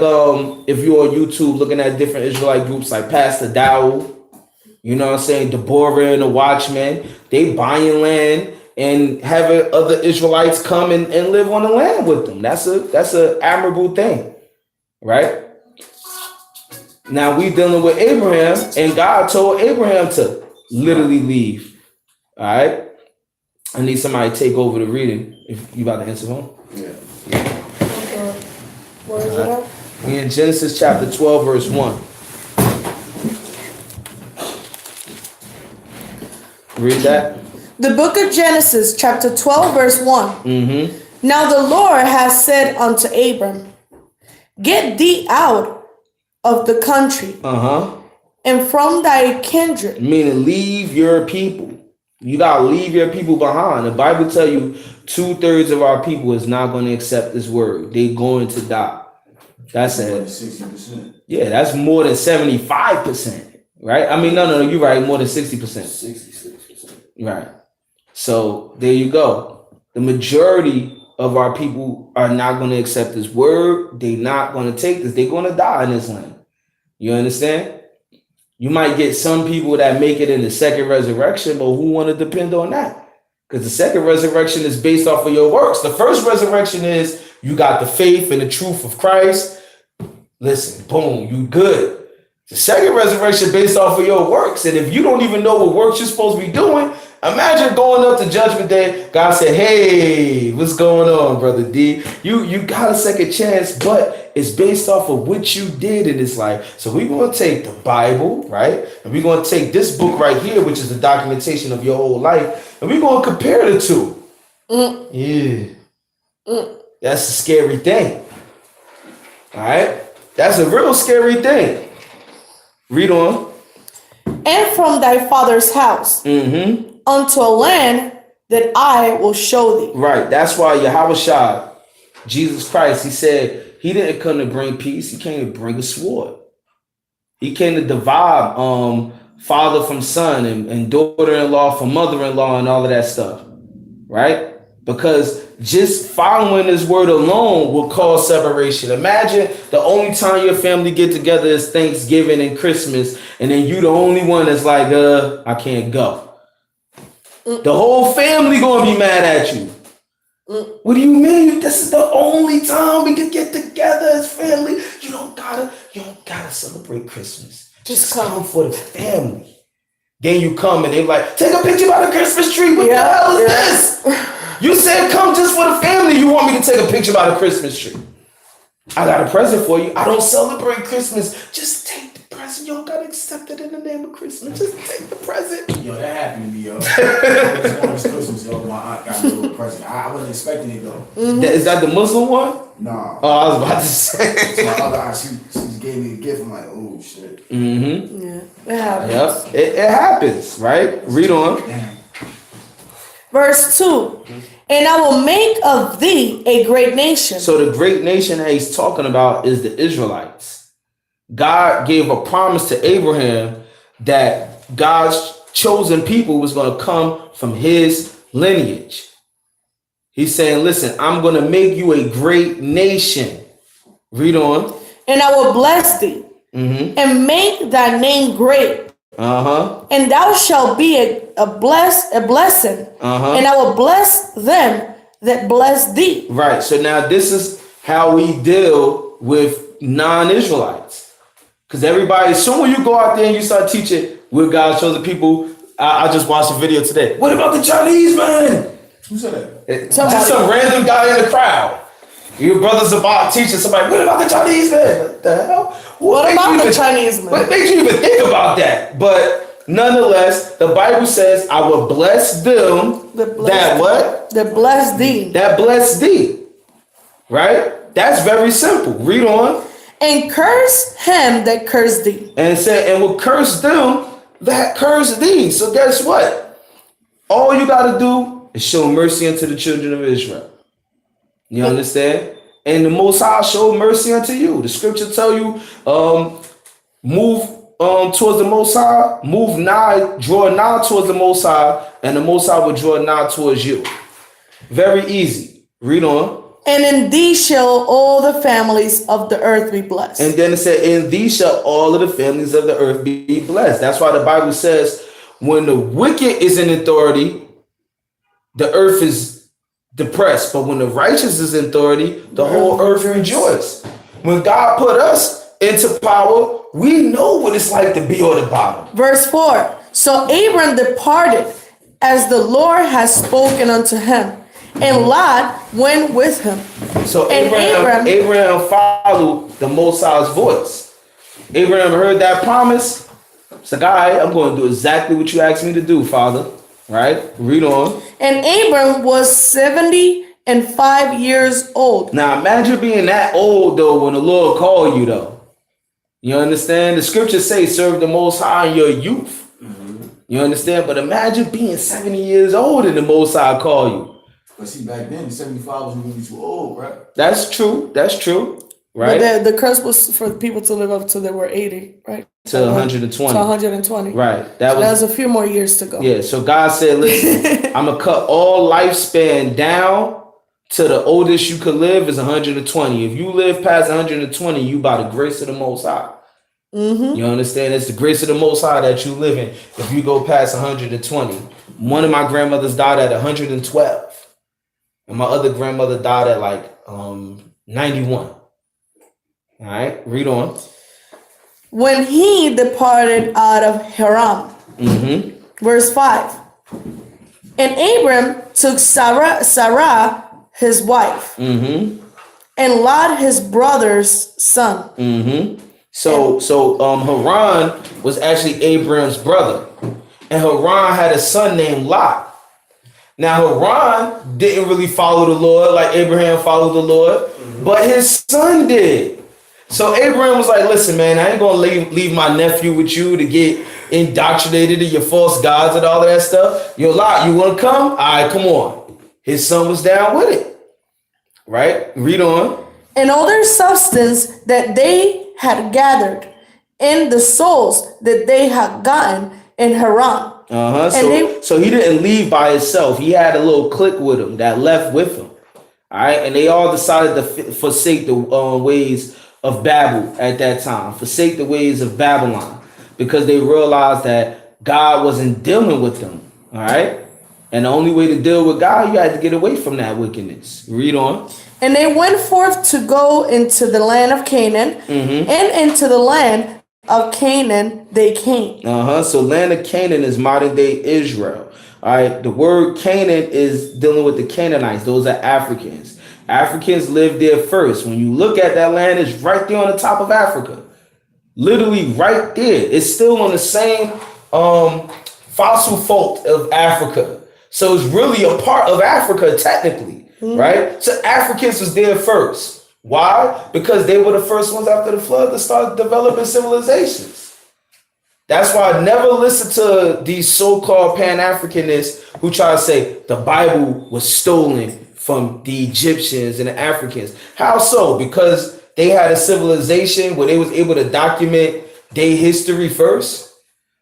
if you're on YouTube looking at different Israelite groups like Pastor Dow, Deborah and the Watchmen, they buying land and having other Israelites come and live on the land with them. That's a admirable thing, right? Now we dealing with Abraham, and God told Abraham to literally leave. All right. I need somebody to take over the reading. If you about to answer one. Yeah. Okay. Where is it at? We in Genesis chapter 12, verse 1. Read that. The book of Genesis, chapter 12, verse 1. Mm-hmm. Now the Lord has said unto Abram, get thee out of the country and from thy kindred. Meaning leave your people. You gotta leave your people behind. The Bible tell you 2/3 of our people is not going to accept this word. They going to die. That's it. 60%. Yeah, that's more than 75%. Right? I mean, no, you're right. More than 60%. 66%. Right. So there you go. The majority of our people are not going to accept this word. They're not going to take this. They're going to die in this land. You understand? You might get some people that make it in the second resurrection, but who want to depend on that? Because the second resurrection is based off of your works. The first resurrection is you got the faith and the truth of Christ. Listen, boom, you good. The second resurrection based off of your works. And if you don't even know what works you're supposed to be doing, imagine going up to Judgment Day. God said, hey, what's going on, Brother D? You got a second chance, but it's based off of what you did in this life. So we're going to take the Bible, right? And we're going to take this book right here, which is the documentation of your whole life, and we're going to compare the two. Yeah. That's a scary thing. All right? That's a real scary thing. Read on. And from thy father's house unto a land that I will show thee. Right. That's why Yahushua, Jesus Christ, he said he didn't come to bring peace. He came to bring a sword. He came to divide father from son and daughter-in-law from mother-in-law and all of that stuff. Right? Because just following this word alone will cause separation. Imagine the only time your family get together is Thanksgiving and Christmas, and then you the only one that's like, I can't go. The whole family gonna be mad at you. What do you mean? This is the only time we can get together as family. You don't gotta celebrate Christmas. Just come for the family. Then you come and they like, take a picture by the Christmas tree. What the hell is this? You said come just for the family. You want me to take a picture by the Christmas tree? I got a present for you. I don't celebrate Christmas. Just take the present. You don't gotta accept it in the name of Christmas. Just take the present. Yo, that happened to me, yo. This Christmas, yo, my aunt got me a little present. I wasn't expecting it though. Is that the Muslim one? Nah. Oh, I was about to say. So my other aunt, she just gave me a gift. I'm like, oh shit. Yeah, it happens. Yep. It happens, right? Read on. Damn. Verse 2. And I will make of thee a great nation. So the great nation that he's talking about is the Israelites. God gave a promise to Abraham that God's chosen people was going to come from his lineage. He's saying, listen, I'm going to make you a great nation. Read on. And I will bless thee and make thy name great. And thou shalt be a blessing. And I will bless them that bless thee. Right. So now this is how we deal with non-Israelites. Because everybody, as soon as you go out there and you start teaching with God's chosen people, I just watched a video today. What about the Chinese, man? Who said that? Just some random guy in the crowd. Your brother's about teaching somebody, what about the Chinese, man? What the hell? What about the Chinese, man? What makes you even think about that? But nonetheless, the Bible says, I will bless them that what? That bless thee. That bless thee. Right? That's very simple. Read on. And curse him that curse thee. And say, and will curse them that curse thee. So guess what? All you got to do is show mercy unto the children of Israel. You understand? And the Most High showed mercy unto you. The scripture tell you, move towards the Most High, move nigh, draw nigh towards the Most High, and the Most High will draw nigh towards you. Very easy. Read on. And in thee shall all the families of the earth be blessed. And then it said, in these shall all of the families of the earth be blessed. That's why the Bible says, when the wicked is in authority, the earth is depressed. But when the righteous is in authority, the whole earth rejoices. When God put us into power, we know what it's like to be on the bottom. Verse 4. So Abram departed as the Lord has spoken unto him. And Lot went with him. So Abraham followed the Most High's voice. Abraham heard that promise. Said, all right, I'm going to do exactly what you asked me to do, Father. Right? Read on. And Abram was 75 years old. Now imagine being that old though when the Lord called you though. You understand? The scriptures say serve the Most High in your youth. You understand? But imagine being 70 years old and the Most High call you. But see, back then, 75 was going to be too old, right? That's true. That's true. Right? But the curse was for people to live up till they were 80, right? To 120. To 120. Right. That was a few more years to go. Yeah. So God said, listen, I'm going to cut all lifespan down to the oldest you could live is 120. If you live past 120, you by the grace of the Most High. You understand? It's the grace of the Most High that you live in. If you go past 120. One of my grandmothers died at 112. And my other grandmother died at like 91. All right, read on. When he departed out of Haran. Verse 5. And Abram took Sarah his wife. And Lot his brother's son. So Haran was actually Abram's brother. And Haran had a son named Lot. Now, Haran didn't really follow the Lord like Abraham followed the Lord, but his son did. So Abraham was like, listen, man, I ain't going to leave my nephew with you to get indoctrinated in your false gods and all of that stuff. Yo, Lot, you want to come? All right, come on. His son was down with it. Right? Read on. And all their substance that they had gathered and the souls that they had gotten in Haran. So he didn't leave by himself. He had a little clique with him that left with him. All right. And they all decided to forsake the ways of Babel at that time, forsake the ways of Babylon, because they realized that God wasn't dealing with them. All right. And the only way to deal with God, you had to get away from that wickedness. Read on. And they went forth to go into the land of Canaan, and into the land of Canaan they came. So land of Canaan is modern day Israel. All right. The word Canaan is dealing with the Canaanites. Those are Africans. Africans lived there first. When you look at that land, it's right there on the top of Africa. Literally right there. It's still on the same fossil fault of Africa. So it's really a part of Africa technically, right? So Africans was there first. Why? Because they were the first ones after the flood to start developing civilizations. That's why I never listen to these so-called Pan-Africanists who try to say the Bible was stolen from the Egyptians and the Africans. How so? Because they had a civilization where they was able to document their history first.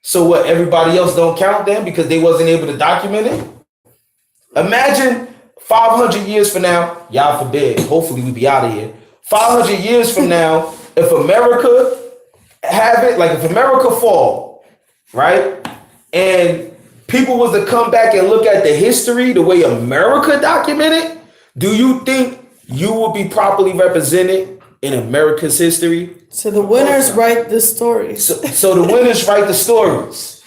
So what, everybody else don't count them because they wasn't able to document it? Imagine 500 years from now, y'all forbid, hopefully we be out of here. 500 years from now, if America have it, like if America fall, right? And people was to come back and look at the history, the way America documented, do you think you will be properly represented in America's history? So the winners write the stories. So the winners write the stories.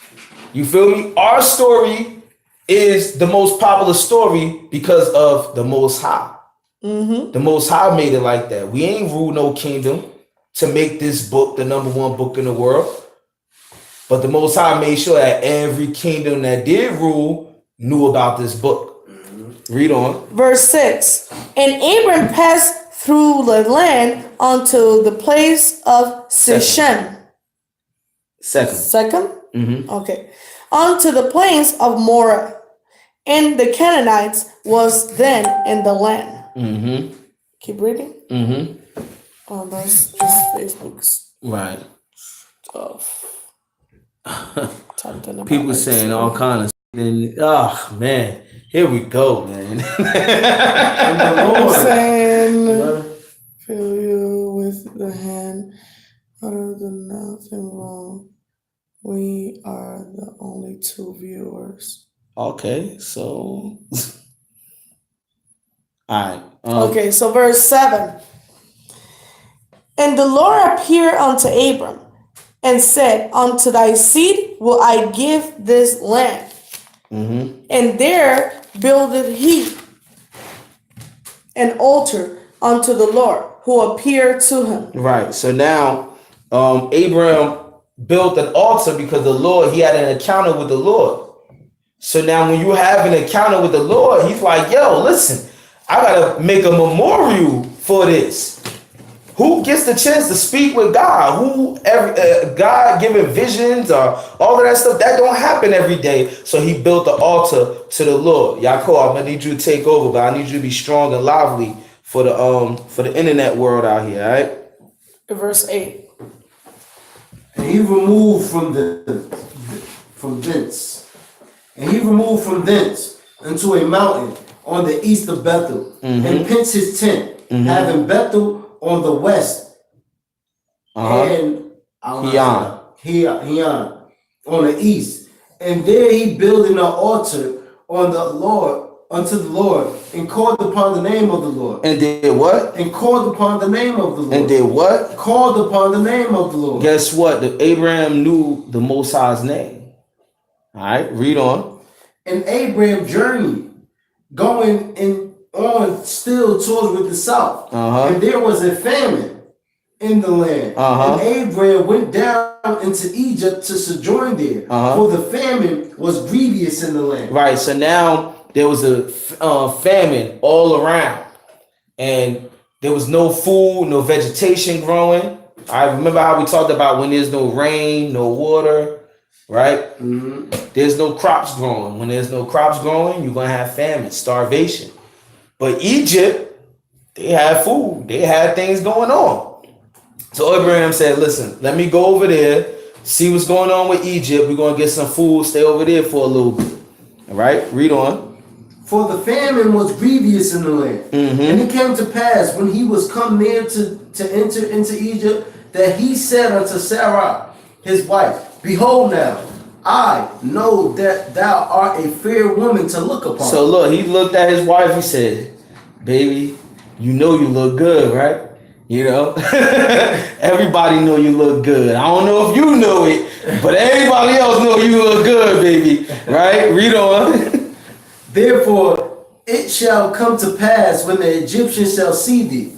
You feel me? Our story is the most popular story because of the Most High. Mm-hmm. The Most High made it like that. We ain't rule no kingdom to make this book the number one book in the world. But the Most High made sure that every kingdom that did rule knew about this book. Mm-hmm. Read on. Verse 6. And Abram passed through the land unto the place of Sichem. Second? Mm-hmm. Okay. Unto the plains of Moreh. And the Canaanites was then in the land. Mm-hmm. Keep reading. Mm-hmm. Oh, that's just Facebook's right stuff. People saying all kinds of and oh man, here we go, man. I'm saying fill you with the hand. Other than nothing wrong. We are the only two viewers. Okay, so all right. Okay, so verse 7. And the Lord appeared unto Abram and said, unto thy seed will I give this land. Mm-hmm. And there builded he an altar unto the Lord who appeared to him. Right. So now Abram built an altar because the Lord, he had an encounter with the Lord. So now when you have an encounter with the Lord, he's like, yo, listen, I got to make a memorial for this. Who gets the chance to speak with God? God giving visions or all of that stuff, that don't happen every day. So he built the altar to the Lord. Yaakov, I'm gonna need you to take over, but I need you to be strong and lively for the internet world out here, all right? Verse 8. And he removed from thence. And he removed from thence unto a mountain on the east of Bethel, mm-hmm. and pitched his tent, mm-hmm. having Bethel on the west, and Hian on the east, and there he built an altar on the Lord unto the Lord, and called upon the name of the Lord. And did what? And called upon the name of the Lord. And did what? Called upon the name of the Lord. Guess what? Abraham knew the Most High's name. All right, read on. And Abraham journeyed, going on still towards with the south, and there was a famine in the land. And Abraham went down into Egypt to sojourn there, for the famine was grievous in the land. Right. So now there was a famine all around, and there was no food, no vegetation growing. I remember how we talked about when there's no rain, no water. Right? Mm-hmm. There's no crops growing. When there's no crops growing, you're going to have famine, starvation. But Egypt, they had food. They had things going on. So Abraham said, listen, let me go over there, see what's going on with Egypt. We're going to get some food, stay over there for a little bit. All right? Read on. For the famine was grievous in the land. Mm-hmm. And it came to pass when he was come near to enter into Egypt that he said unto Sarah, his wife, behold now, I know that thou art a fair woman to look upon. So look, he looked at his wife, he said, baby, you know you look good, right? You know, everybody know you look good. I don't know if you know it, but everybody else know you look good, baby. Right? Read on. Therefore, it shall come to pass when the Egyptians shall see thee,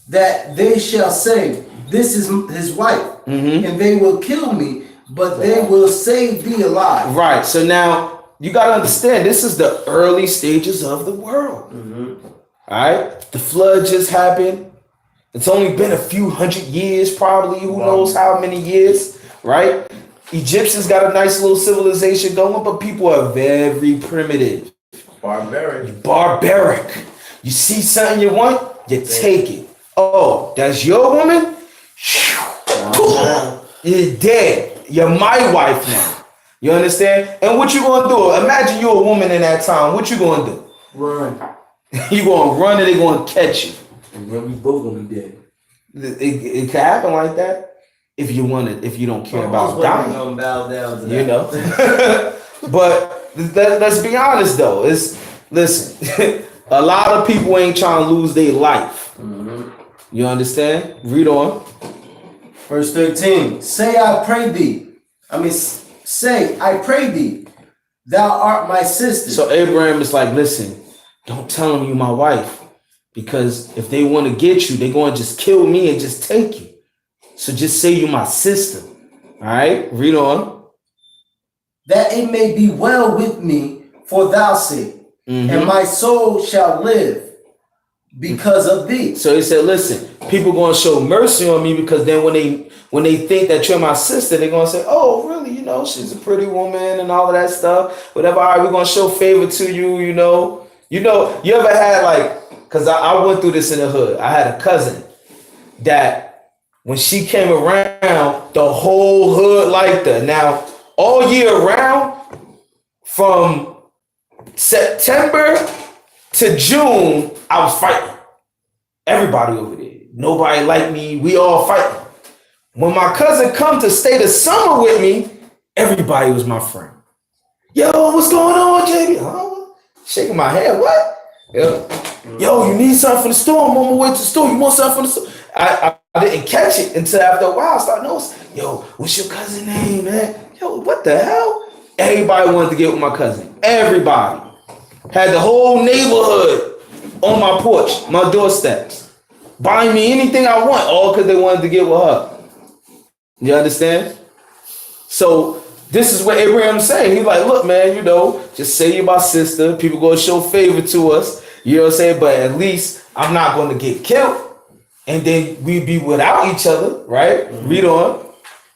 that they shall say, this is his wife, mm-hmm. and they will kill me, but they will save thee alive. Right. So now you got to understand, this is the early stages of the world. Mm-hmm. All right. The flood just happened. It's only been a few hundred years, probably. Who knows how many years, right? Egyptians got a nice little civilization going, but people are very primitive. Barbaric. You see something you want, you take it. Oh, that's your woman? You're dead. You're my wife now. You understand? And what you gonna do? Imagine you're a woman in that time. What you gonna do? Run. You gonna run and they gonna catch you. And then we both gonna be dead. It can happen like that if you don't care about dying. Bow down to that. You know. But let's be honest though. Listen, a lot of people ain't trying to lose their life. Mm-hmm. You understand? Read on. Verse 13. Say, I pray thee. Say, I pray thee, thou art my sister. So Abraham is like, listen, don't tell them you my wife. Because if they want to get you, they're going to just kill me and just take you. So just say you my sister. All right, read on. That it may be well with me for thy sake, and my soul shall live because of thee. So he said, listen, people going to show mercy on me because then when they think that you're my sister, they're going to say, oh, really? You know, she's a pretty woman and all of that stuff. Whatever. All right, we're going to show favor to you, you know. You ever had like, because I went through this in the hood. I had a cousin that when she came around, the whole hood liked her. Now, all year round, from September to June, I was fighting. Everybody over there. Nobody liked me. We all fighting. When my cousin come to stay the summer with me, everybody was my friend. Yo, what's going on, JB? Oh, shaking my head. What? Yo, you need something from the store? I'm on my way to the store. You want something from the store? I didn't catch it until after a while I started noticing. Yo, what's your cousin's name, man? Yo, what the hell? Everybody wanted to get with my cousin. Everybody. Had the whole neighborhood on my porch, my doorsteps. Buying me anything I want, all because they wanted to get with her. You understand? So this is what Abraham's saying. He's like, look, man, just say you're my sister. People going to show favor to us. You know what I'm saying? But at least I'm not going to get killed. And then we be without each other, right? Read on.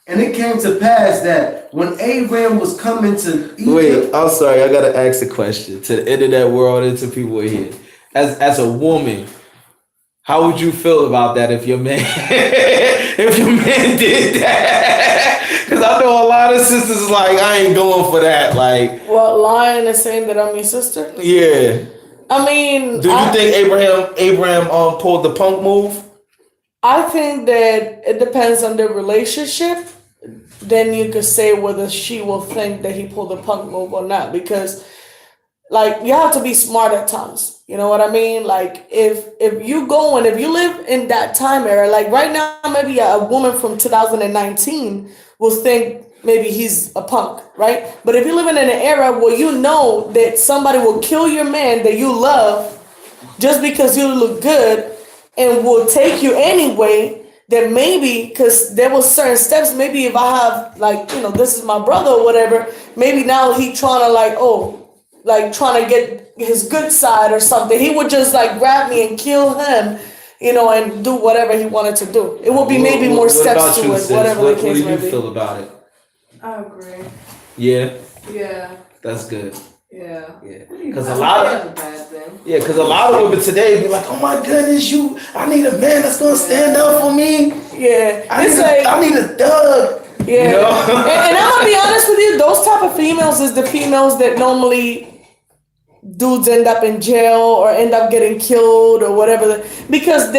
And it came to pass that when Abraham was coming to Egypt. Wait, I'm sorry. I got to ask a question to the internet world and to people here. As a woman, how would you feel about that if your man did that? Because I know a lot of sisters is like, I ain't going for that. Like, well, lying and saying that I'm your sister. Yeah. I mean, do you think Abraham pulled the punk move? I think that it depends on their relationship. Then you could say whether she will think that he pulled the punk move or not, because like you have to be smart at times. You know what I mean? Like if you live in that time era, like right now, maybe a woman from 2019 will think maybe he's a punk, right? But if you're living in an era where you know that somebody will kill your man that you love just because you look good and will take you anyway, then maybe, because there was certain steps, maybe if I have like, this is my brother or whatever, maybe now he trying to get his good side or something. He would just like grab me and kill him, and do whatever he wanted to do. It would be maybe more steps to it, whatever the case may be. What do you feel about it? I agree. Yeah? Yeah. That's good. Yeah. Because a lot of women today be like, oh my goodness, I need a man that's gonna stand up for me. Yeah. I need a thug. Yeah. And I'm gonna be honest with you, those type of females is the females that normally dudes end up in jail or end up getting killed or whatever, because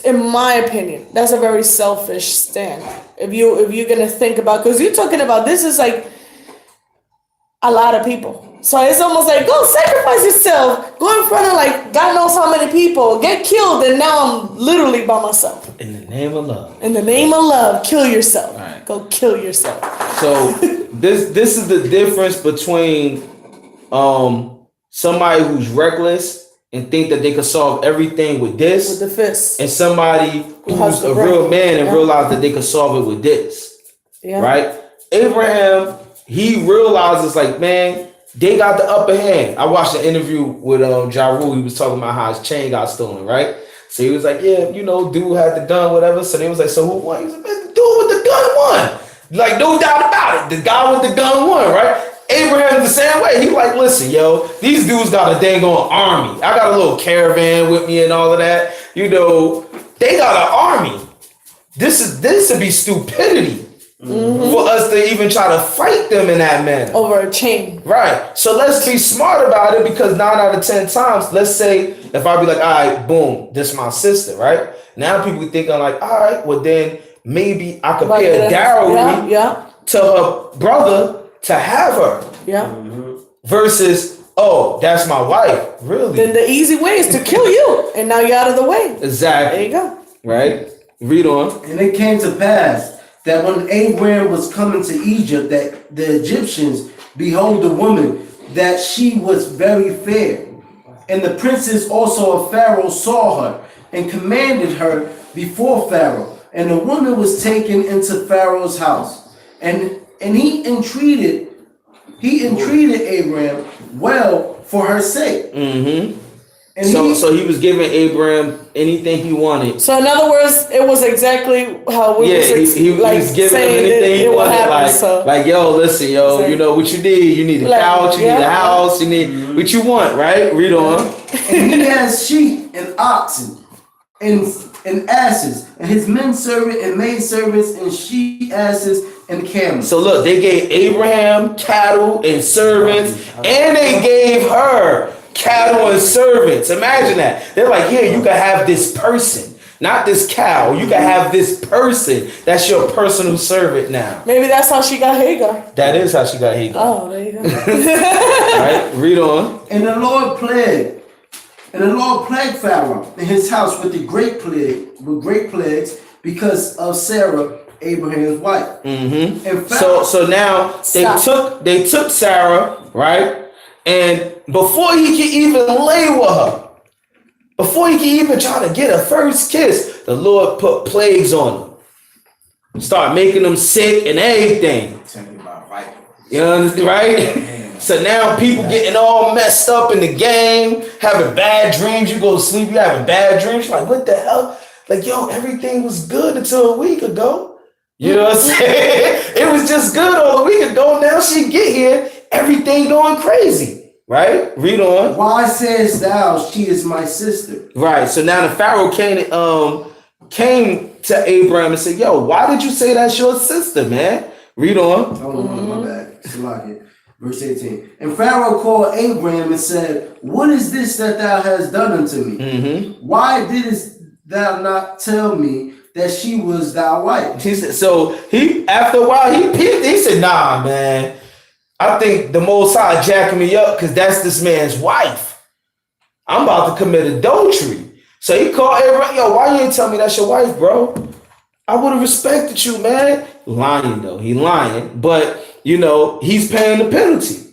in my opinion, that's a very selfish stand. If you're gonna think about, because you're talking about, this is like a lot of people. So it's almost like, go sacrifice yourself, go in front of like God knows how many people, get killed, and now I'm literally by myself. In the name of love. In the name of love, kill yourself. All right. Go kill yourself. So this is the difference between somebody who's reckless and think that they can solve everything with this, with the fist, and somebody who's a real man and realize that they can solve it with this. Yeah. Right? Abraham, he realizes like, man, they got the upper hand. I watched an interview with Ja Rule. He was talking about how his chain got stolen, right? So he was like, yeah, dude had the gun, whatever. So they was like, so who won? He was like, man, the dude with the gun won. Like, no doubt about it. The guy with the gun won, right? Abraham's the same way. He like, listen, yo, these dudes got a dang on army. I got a little caravan with me and all of that. You know, they got an army. This would be stupidity for us to even try to fight them in that manner. Over a chain. Right. So let's be smart about it, because 9 out of 10 times, let's say if I be like, all right, boom, this my sister, right? Now people thinking like, all right, well then maybe I could pay a dowry to her brother to have her. Yeah. Versus, oh, that's my wife. Really? Then the easy way is to kill you, and now you're out of the way. Exactly. There you go. Right? Read on. And it came to pass that when Abram was coming to Egypt, that the Egyptians behold the woman, that she was very fair. And the princes also of Pharaoh saw her, and commanded her before Pharaoh. And the woman was taken into Pharaoh's house. And he entreated Abram well for her sake. Mm-hmm. And so he was giving Abram anything he wanted. So in other words, it was exactly how we he was giving him anything he wanted. Like, yo, listen, yo, so, you know what you need? You need a couch, you need a house, you need what you want, right? Read on. And he has sheep and oxen and asses, and his men servant and maid servants and sheep, asses, and camels. So look, they gave Abraham cattle and servants, and they gave her cattle and servants. Imagine that. They're like, here, you can have this person, not this cow. You can have this person. That's your personal servant now. Maybe that's how she got Hagar. That is how she got Hagar. Oh, there you go. All right, read on. And the Lord plagued Pharaoh in his house with great plagues, because of Sarah, Abraham's wife. Mm-hmm. And Pharaoh, so now they took Sarah, right? And before he could even lay with her, before he could even try to get a first kiss, the Lord put plagues on them. Start making them sick and everything. You understand, right? So now people getting all messed up in the game, having bad dreams. You go to sleep, you having bad dreams. You're like, what the hell? Like, yo, everything was good until a week ago. You know what I'm saying? It was just good all a week ago. Now she get here, everything going crazy. Right? Read on. Why sayest thou, she is my sister? Right. So now the Pharaoh came to Abram and said, yo, why did you say that's your sister, man? Read on. Hold on, my bad. Salaki. Verse 18. And Pharaoh called Abram and said, what is this that thou hast done unto me? Mm-hmm. Why didst thou not tell me that she was thy wife? He said, so after a while, he said, nah, man. I think the Most High jacking me up because that's this man's wife. I'm about to commit adultery. So he called Abraham, yo, why you ain't tell me that's your wife, bro? I would have respected you, man. Lying, though. He lying. But, you know, he's paying the penalty.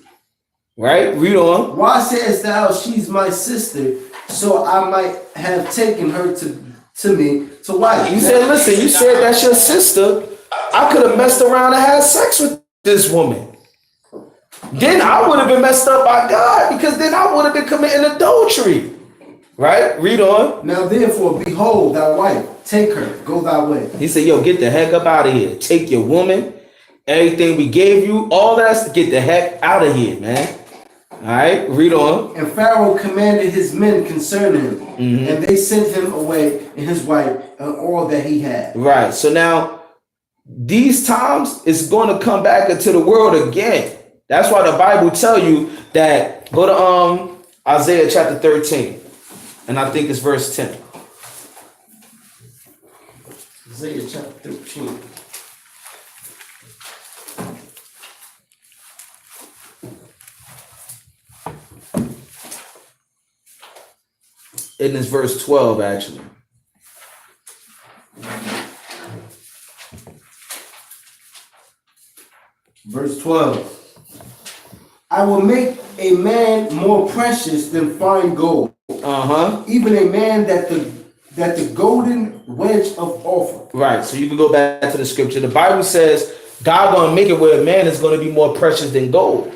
Right? Read on. Why sayest thou, she's my sister, so I might have taken her to me to wife? You said, listen, you said that's your sister. I could have messed around and had sex with this woman. Then I would have been messed up by God, because then I would have been committing adultery. Right? Read on. Now therefore, behold thy wife, take her, go thy way. He said, yo, get the heck up out of here. Take your woman, everything we gave you, all that, get the heck out of here, man. All right, read on. And Pharaoh commanded his men concerning him, and they sent him away and his wife and all that he had. Right, so now, these times, it's going to come back into the world again. That's why the Bible tell you that, go to Isaiah chapter 13, and I think it's verse 10. Isaiah chapter 13. And it's verse 12, actually. Verse 12. I will make a man more precious than fine gold. Even a man that the golden wedge of Ophir. Right. So you can go back to the scripture. The Bible says God gonna make it where a man is gonna be more precious than gold.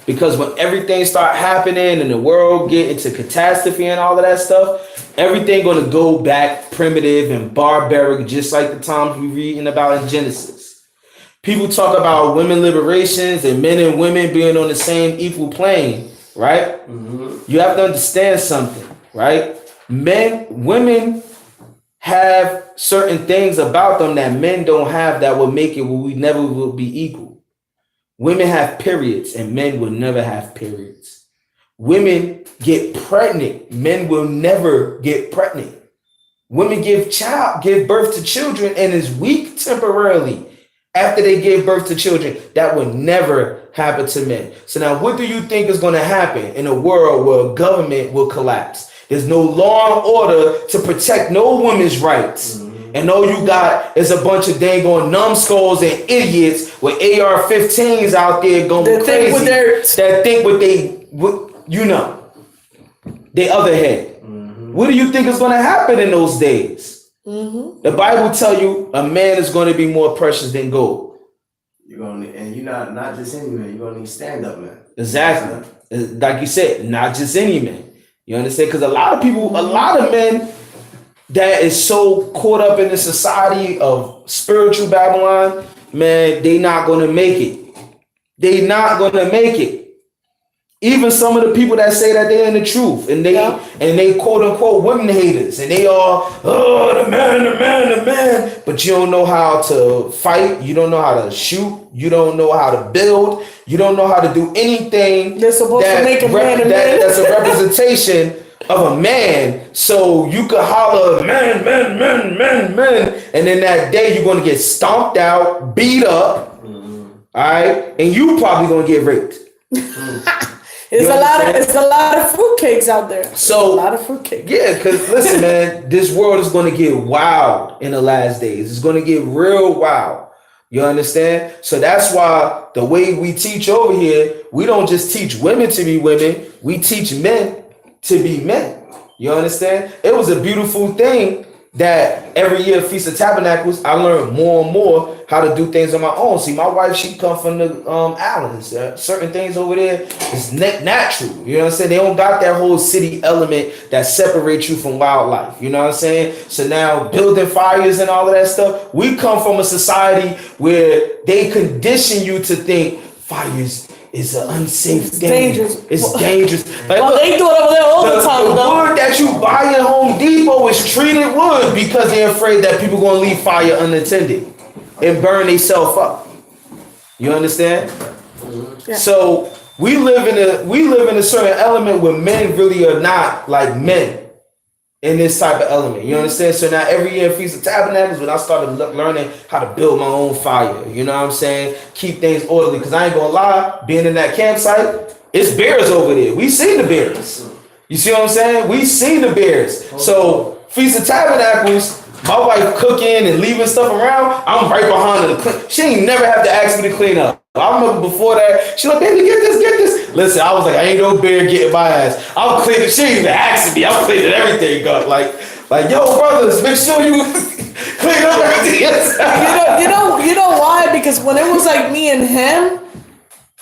Because when everything start happening and the world get into catastrophe and all of that stuff, everything gonna go back primitive and barbaric, just like the times we reading about in Genesis. people talk about women liberations and men and women being on the same equal plane, right? You have to understand something, right? Women have certain things about them that men don't have that will make it where we never will be equal. Women have periods and men will never have periods. Women get pregnant. Men will never get pregnant. Women give birth to children and is weak temporarily after they give birth to children. That would never happen to men. So now what do you think is going to happen in a world where government will collapse? There's no law and order to protect no women's rights. And all you got is a bunch of dang on numbskulls and idiots with AR-15s out there going crazy that think the other head. What do you think is going to happen in those days? The Bible tell you a man is going to be more precious than gold. You're not just any man. You're gonna need stand up man. Exactly, like you said, not just any man. You understand? Because a lot of men that is so caught up in the society of spiritual Babylon, man, they not gonna make it. They not gonna make it. Even some of the people that say that they're in the truth and they quote unquote women haters and they all, the man, but you don't know how to fight, you don't know how to shoot, you don't know how to build, you don't know how to do anything they're supposed to make a man that's a representation of a man. So you could holler man, and then that day you're gonna get stomped out, beat up, all right, and you probably gonna get raped. It's a lot of fruitcakes out there. So a lot of fruitcakes. Yeah, because listen, man, this world is going to get wild in the last days. It's going to get real wild. You understand? So that's why the way we teach over here, we don't just teach women to be women. We teach men to be men. You understand? It was a beautiful thing that every year Feast of Tabernacles, I learned more and more how to do things on my own. See, my wife, she come from the islands. Certain things over there is natural. You know what I'm saying? They don't got that whole city element that separates you from wildlife. You know what I'm saying? So now building fires and all of that stuff, we come from a society where they condition you to think fires is an unsafe thing. Dangerous. It's dangerous. Like, well, they do it over there all the time. The wood that you buy at Home Depot is treated wood because they're afraid that people gonna leave fire unattended and burn themselves up. You understand? Yeah. So we live in a certain element where men really are not like men in this type of element. You understand? So now every year in Feast of Tabernacles, when I started learning how to build my own fire, you know what I'm saying? Keep things orderly. Because I ain't gonna lie, being in that campsite, it's bears over there. We seen the bears. You see what I'm saying? We seen the bears. So Feast of Tabernacles, my wife cooking and leaving stuff around, I'm right behind her. She ain't never have to ask me to clean up. I remember before that, she like, baby, get this. Listen, I was like, I ain't no bear getting my ass. I'm cleaning. She ain't even asking me. I'm cleaning everything up. Like, yo, brothers, make sure you clean up everything. You know why? Because when it was like me and him,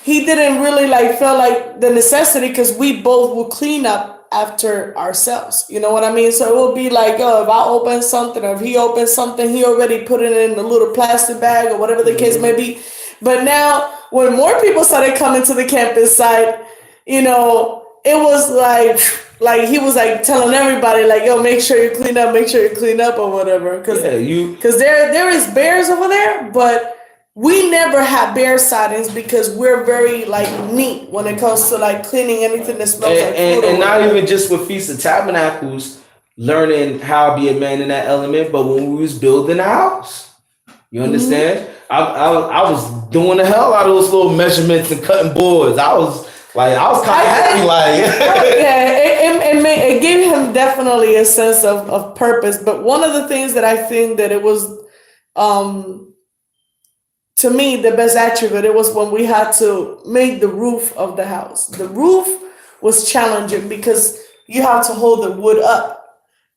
he didn't really feel like the necessity because we both will clean up after ourselves. You know what I mean? So it will be like, oh, if I open something or if he opens something, he already put it in a little plastic bag or whatever the case may be. But now, when more people started coming to the campus site, you know, it was like he was like telling everybody, like, yo, make sure you clean up or whatever. Because there is bears over there, but we never have bear sightings because we're very neat when it comes to cleaning anything that smells like food. And not even just with Feast of Tabernacles, learning how to be a man in that element, but when we was building a house. You understand? I was doing the hell out of those little measurements and cutting boards. I was kind of happy, it gave him definitely a sense of purpose. But one of the things that I think that it was, to me, the best attribute, it was when we had to make the roof of the house. The roof was challenging because you have to hold the wood up.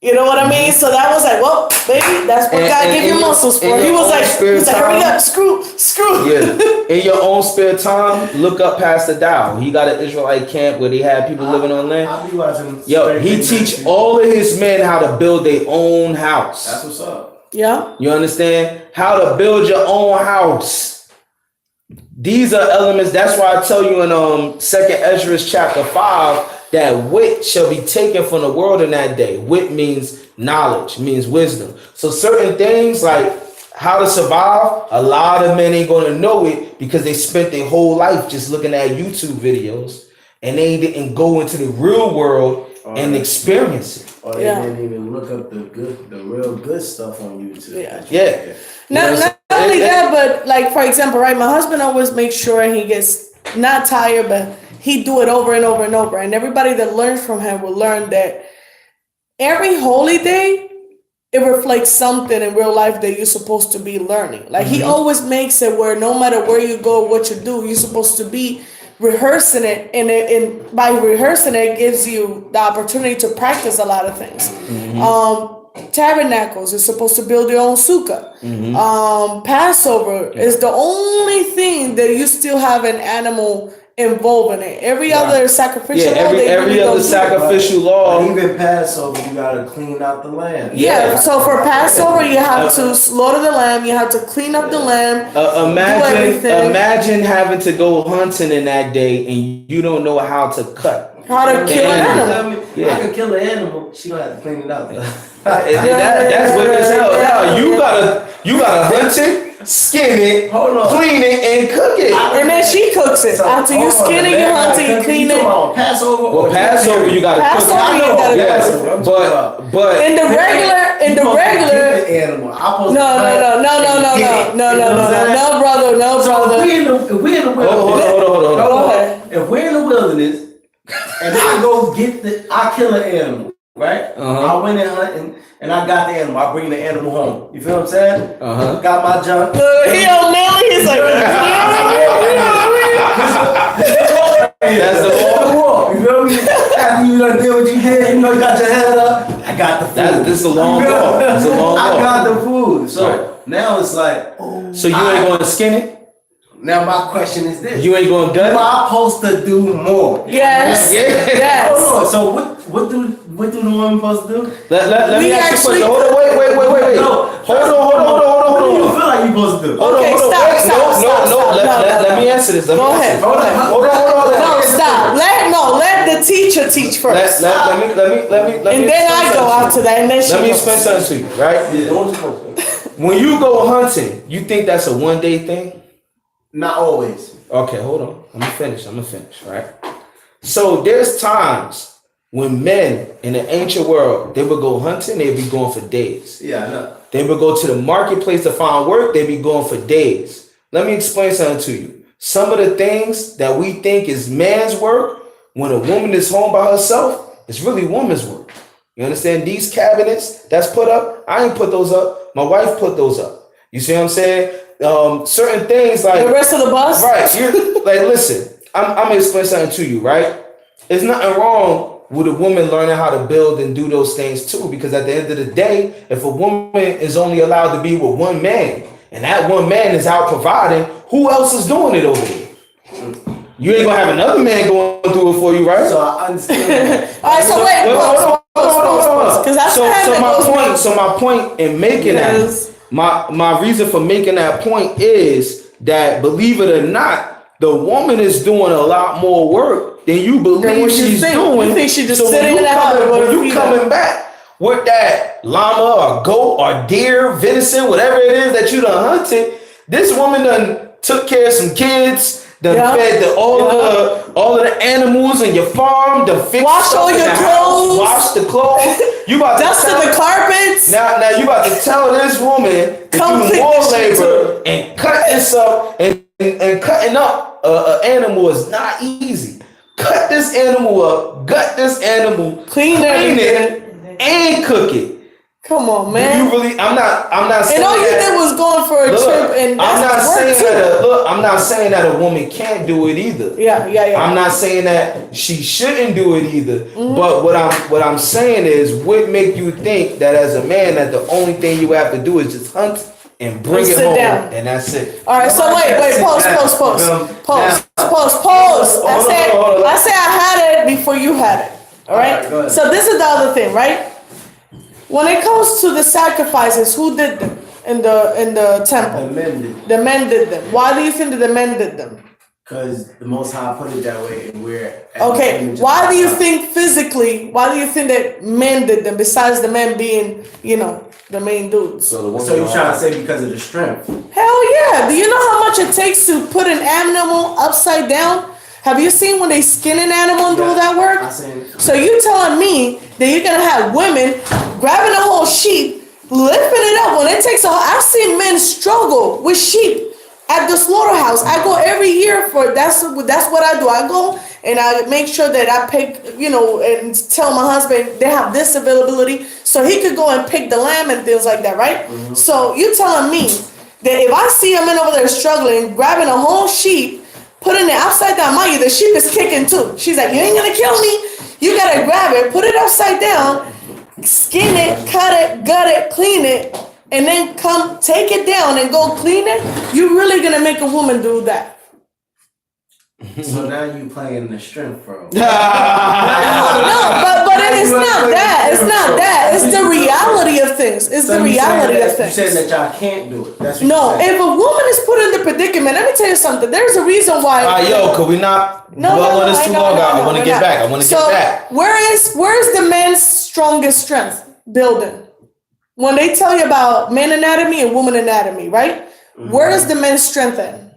You know what I mean? So that was like, well, baby, that's what God gave you muscles for. He was like, hurry up, screw. Yeah. In your own spare time, look up Pastor Dow. He got an Israelite camp where they had people living on land. I'll be watching. Yo, he teach all of his men how to build their own house. That's what's up. Yeah. You understand? How to build your own house. these are elements. That's why I tell you in Second Ezra chapter 5 that wit shall be taken from the world in that day. Wit means knowledge, means wisdom. So certain things like how to survive, a lot of men ain't gonna know it because they spent their whole life just looking at YouTube videos and they didn't go into the real world and experience it. Or they didn't even look up the real good stuff on YouTube. Yeah. Not only that, but like for example, right? My husband always makes sure he gets not tired, but he do it over and over and over. And everybody that learns from him will learn that every holy day, it reflects something in real life that you're supposed to be learning. Like he always makes it where no matter where you go, what you do, you're supposed to be rehearsing it, and by rehearsing it gives you the opportunity to practice a lot of things. Tabernacles is supposed to build your own sukkah. Passover is the only thing that you still have an animal involved in it. Every other sacrificial law, every other sacrificial law. Even Passover, you gotta clean out the lamb. So for Passover, you have to slaughter the lamb. You have to clean up the lamb. Imagine having to go hunting in that day and you don't know how to cut. How to kill an animal. I can kill an animal. She gonna have to clean it up. That's what it's hell. Yeah, you gotta hunt it, skin it, clean it, and cook it. And then she cooks it. After you skin it, you hunt it, you clean it. Passover. Passover you gotta cook it. Yes, but in the regular animal. No, brother. If we're in the wilderness, hold on. If we're in the wilderness and I go I kill an animal, right? I went in hunting and I got the animal. I bring the animal home. You feel what I'm saying? Got my junk. He on Nelly. He's like, that's the war. You feel me? After you done did what you did, you got your head up. I got the food. This is a long walk. I got the food. So now it's like, so you ain't going to skin it? Now my question is this: you ain't going to gut it? Am I supposed to do more? Yes. So what do the women supposed to do? Let me ask you a question. Hold on, wait. No. Hold on. What do you feel like you supposed to do? Okay, stop. Let me answer this. Go ahead. Hold on. No, stop. Let the teacher teach first. Let me. And then I go after that, and then she. Let me explain something to you, right? Yeah. When you go hunting, you think that's a one-day thing? Not always. Okay, hold on. I'm gonna finish, right? So there's times when men in the ancient world, they would go hunting, they'd be going for days. Yeah, I know. They would go to the marketplace to find work, they'd be going for days. Let me explain something to you. Some of the things that we think is man's work, when a woman is home by herself, it's really woman's work. You understand? These cabinets that's put up, I ain't put those up. My wife put those up. You see what I'm saying? Certain things like the rest of the bus, right? You're like, listen, I'm gonna explain something to you, right? There's nothing wrong with a woman learning how to build and do those things too, because at the end of the day, if a woman is only allowed to be with one man, and that one man is out providing, who else is doing it over there? You ain't gonna have another man going to do it for you, right? So I understand. All right, so wait, pause. Because so my point in making that. My reason for making that point is that, believe it or not, the woman is doing a lot more work than you believe she's doing. You think she's just so sitting in the house? When you coming back with that llama or goat or deer, venison, whatever it is that you done hunted, this woman done took care of some kids, done fed all of the animals in your farm, done fixed wash all your clothes, wash the clothes. You about dusted the carpets. Now you about to tell this woman to do more labor and cut this up and cutting up an animal is not easy. Cut this animal up, gut this animal, clean it, and cook it. Come on, man. You really? I'm not saying. And all you did was going for a trip, and I'm not saying that a woman can't do it either. Yeah. I'm not saying that she shouldn't do it either. Mm-hmm. But what I'm saying is, what make you think that as a man that the only thing you have to do is just hunt and bring it home, and that's it. All right. So wait. Pause. I said I had it before you had it. All right. So this is the other thing, right? When it comes to the sacrifices, who did them? in the temple? The men did. The men did them. Why do you think that the men did them? Because the Most High put it that way, and we're at the Okay, image of why do you God. think physically, why do you think that men did them besides the men being, the main dudes? So the woman. So you're trying to say because of the strength? Hell yeah. Do you know how much it takes to put an animal upside down? Have you seen when they skin an animal and do all that work? I seen. So you telling me that you're gonna have women grabbing a whole sheep, lifting it up when it takes I've seen men struggle with sheep at the slaughterhouse. I go every year that's what I do. I go and I make sure that I pick, and tell my husband they have this availability so he could go and pick the lamb and things like that, right? Mm-hmm. So you telling me that if I see a man over there struggling, grabbing a whole sheep, putting it upside down, mind you, the sheep is kicking too. She's like, you ain't gonna kill me. You gotta grab it, put it upside down, skin it, cut it, gut it, clean it, and then come take it down and go clean it. You really gonna make a woman do that? So now you playing the strength, bro. No, but it is not that. It's not that. It's the reality of things. It's the reality of things. You saying that y'all can't do it. That's what No, if a woman is put in the predicament, let me tell you something. There's a reason why. Could we not dwell on this too long? I want to get back. So where is the man's strongest strength building? When they tell you about man anatomy and woman anatomy, right? Mm-hmm. Where is the man's strength in?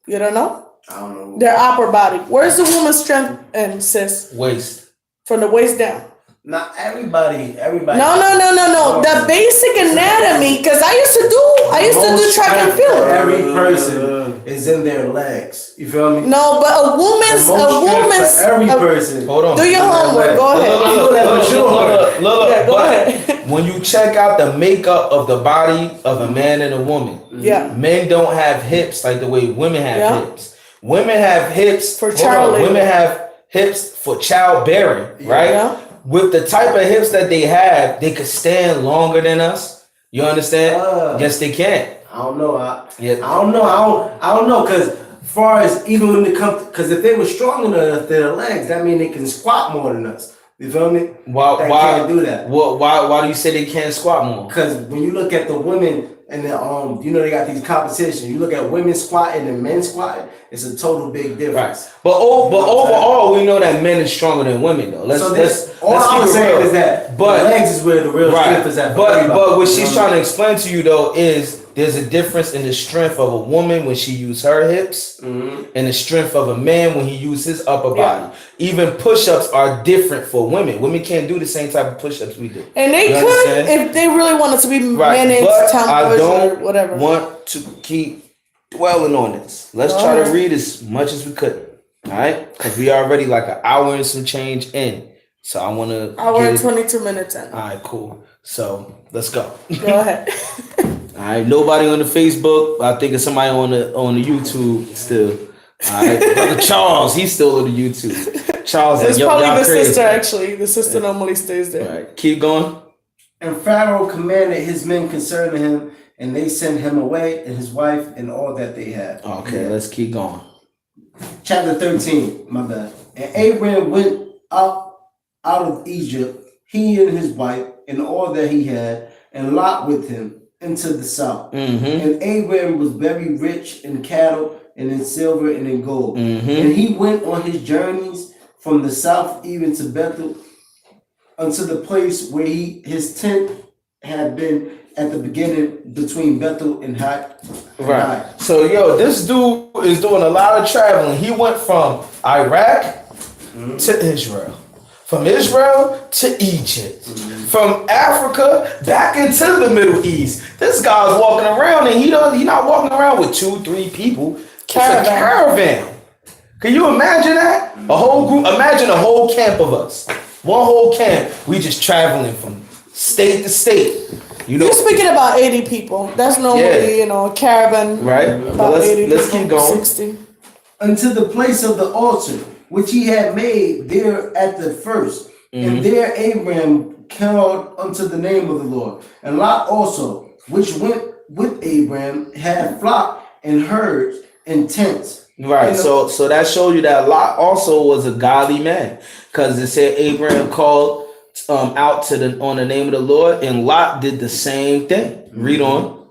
You don't know? I don't know. Their upper body. Where's the woman's strength in, sis? Waist. From the waist down. Not everybody. No. The basic anatomy, because I used to do track and field. Every person is in their legs. You feel me? No, but a woman's every person. Hold on. Do your homework. Go ahead. Look. Go ahead. When you check out the makeup of the body of a man and a woman, men don't have hips like the way women have hips. Women have hips for child labor. Women have hips for childbearing, right? Yeah. With the type of hips that they have, they could stand longer than us. You understand? Yes, they can. I don't know. I don't know. Because far as even when it comes, because if they were strong enough their legs, that means they can squat more than us. You feel me? Why can't do that? Why do you say they can't squat more? Because when you look at the women and they got these competitions. You look at women squatting and men squatting. It's a total big difference. Right. But overall, we know that men is stronger than women, though. Let's all I'm saying is that the legs is where the real strength is at. But what she's trying to explain to you though is there's a difference in the strength of a woman when she uses her hips and the strength of a man when he uses his upper body. Even push-ups are different for women. Women can't do the same type of push-ups we do. And they could if they really wanted to be managed, I don't or whatever. want to keep dwelling on this. Let's try to read as much as we could. All right? Because we already like an hour and some change in. So I want to... Hour and 22 minutes in. All right, cool. So let's go. Go ahead. All right, nobody on the Facebook. I think it's somebody on the YouTube still. All right, Brother Charles, he's still on the YouTube. Charles, it's probably the crazy. sister actually. The sister normally stays there. All right, keep going. And Pharaoh commanded his men concerning him, and they sent him away, and his wife, and all that they had. Okay, let's keep going. Chapter 13, my bad. And Abram went up out of Egypt, he and his wife, and all that he had, and Lot with him, into the south. And Abram was very rich in cattle, and in silver, and in gold. And he went on his journeys from the south even to Bethel, unto the place where his tent had been at the beginning between Bethel and Hai. Right. So, this dude is doing a lot of traveling. He went from Iraq to Israel. From Israel to Egypt. From Africa back into the Middle East. This guy's walking around and he's not walking around with 2-3 people. Caravan. It's a caravan. Can you imagine that? A whole group. Imagine a whole camp of us. One whole camp. We just traveling from state to state. You're speaking about 80 people. That's normally, a caravan. Right. About let's keep going. 60. Unto the place of the altar, which he had made there at the first. And there Abram called unto the name of the Lord. And Lot also, which went with Abram, had flock and herds and tents. Right. So that showed you that Lot also was a godly man. Because it said Abraham called out on the name of the Lord, and Lot did the same thing. Read on.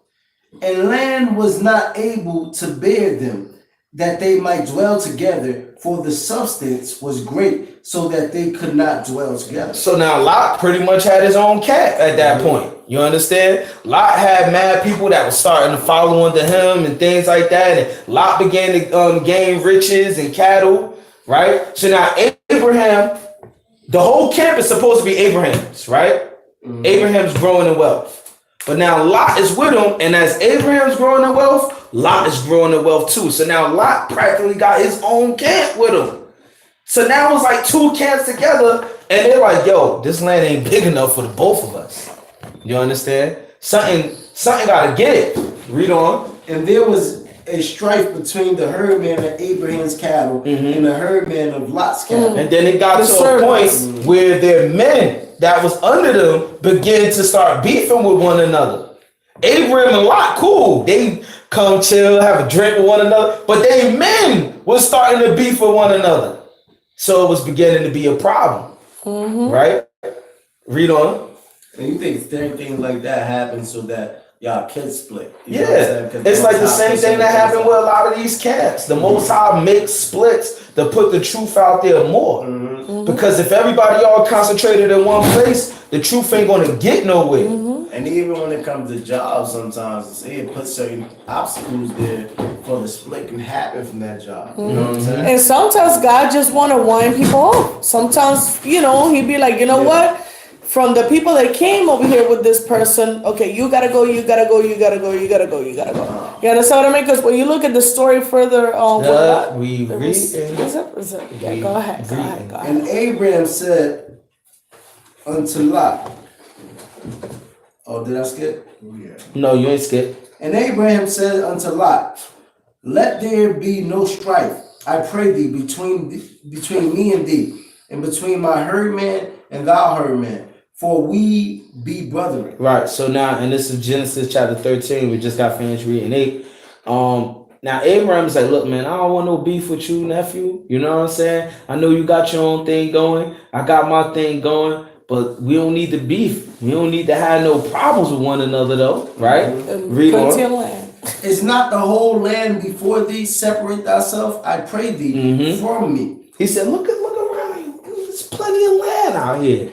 And land was not able to bear them, that they might dwell together, for the substance was great, so that they could not dwell together. So now Lot pretty much had his own camp at that point. You understand? Lot had mad people that were starting to follow under him and things like that. And Lot began to gain riches and cattle, right? So now Abraham, the whole camp is supposed to be Abraham's, right? Mm-hmm. Abraham's growing in wealth. But now Lot is with him, and as Abraham's growing in wealth, Lot is growing in wealth too. So now Lot practically got his own camp with him. So now it's like two camps together, and they're like, yo, this land ain't big enough for the both of us. You understand? Something gotta get it. Read on. And there was a strife between the herdman of Abraham's cattle and the herdman of Lot's cattle. And then it got to a point where their men that was under them began to start beefing with one another. Abraham and Lot, cool. They come chill, have a drink with one another, but they men was starting to beef with one another. So it was beginning to be a problem, right? Read on. And you think things like that happen so that y'all can split? Yeah, it's like the same thing that happened with a lot of these camps. The Most High makes splits to put the truth out there more. Because if everybody all concentrated in one place, the truth ain't going to get nowhere. And even when it comes to jobs, sometimes it puts certain obstacles there for the split can happen from that job. You know what I'm saying? And sometimes God just want to wind people off. Sometimes, he'd be like, you know what? From the people that came over here with this person, okay, you gotta go, you gotta go, you gotta go, you gotta go, you gotta go. You understand what I mean? Because when you look at the story further on, we read. Yeah, go ahead. And Abraham said unto Lot, oh, did I skip? Yeah. No, you ain't skip. And Abraham said unto Lot, let there be no strife, I pray thee, between me and thee, and between my herdman and thou herdman, for we be brethren. Right. So now, and this is Genesis chapter 13. We just got finished reading 8. Now Abraham's like, look, man, I don't want no beef with you, nephew. You know what I'm saying? I know you got your own thing going. I got my thing going, but we don't need the beef. We don't need to have no problems with one another, though. Right? Read on. Land. Is not the whole land before thee? Separate thyself, I pray thee, from me. He said, look around you. There's plenty of land out here.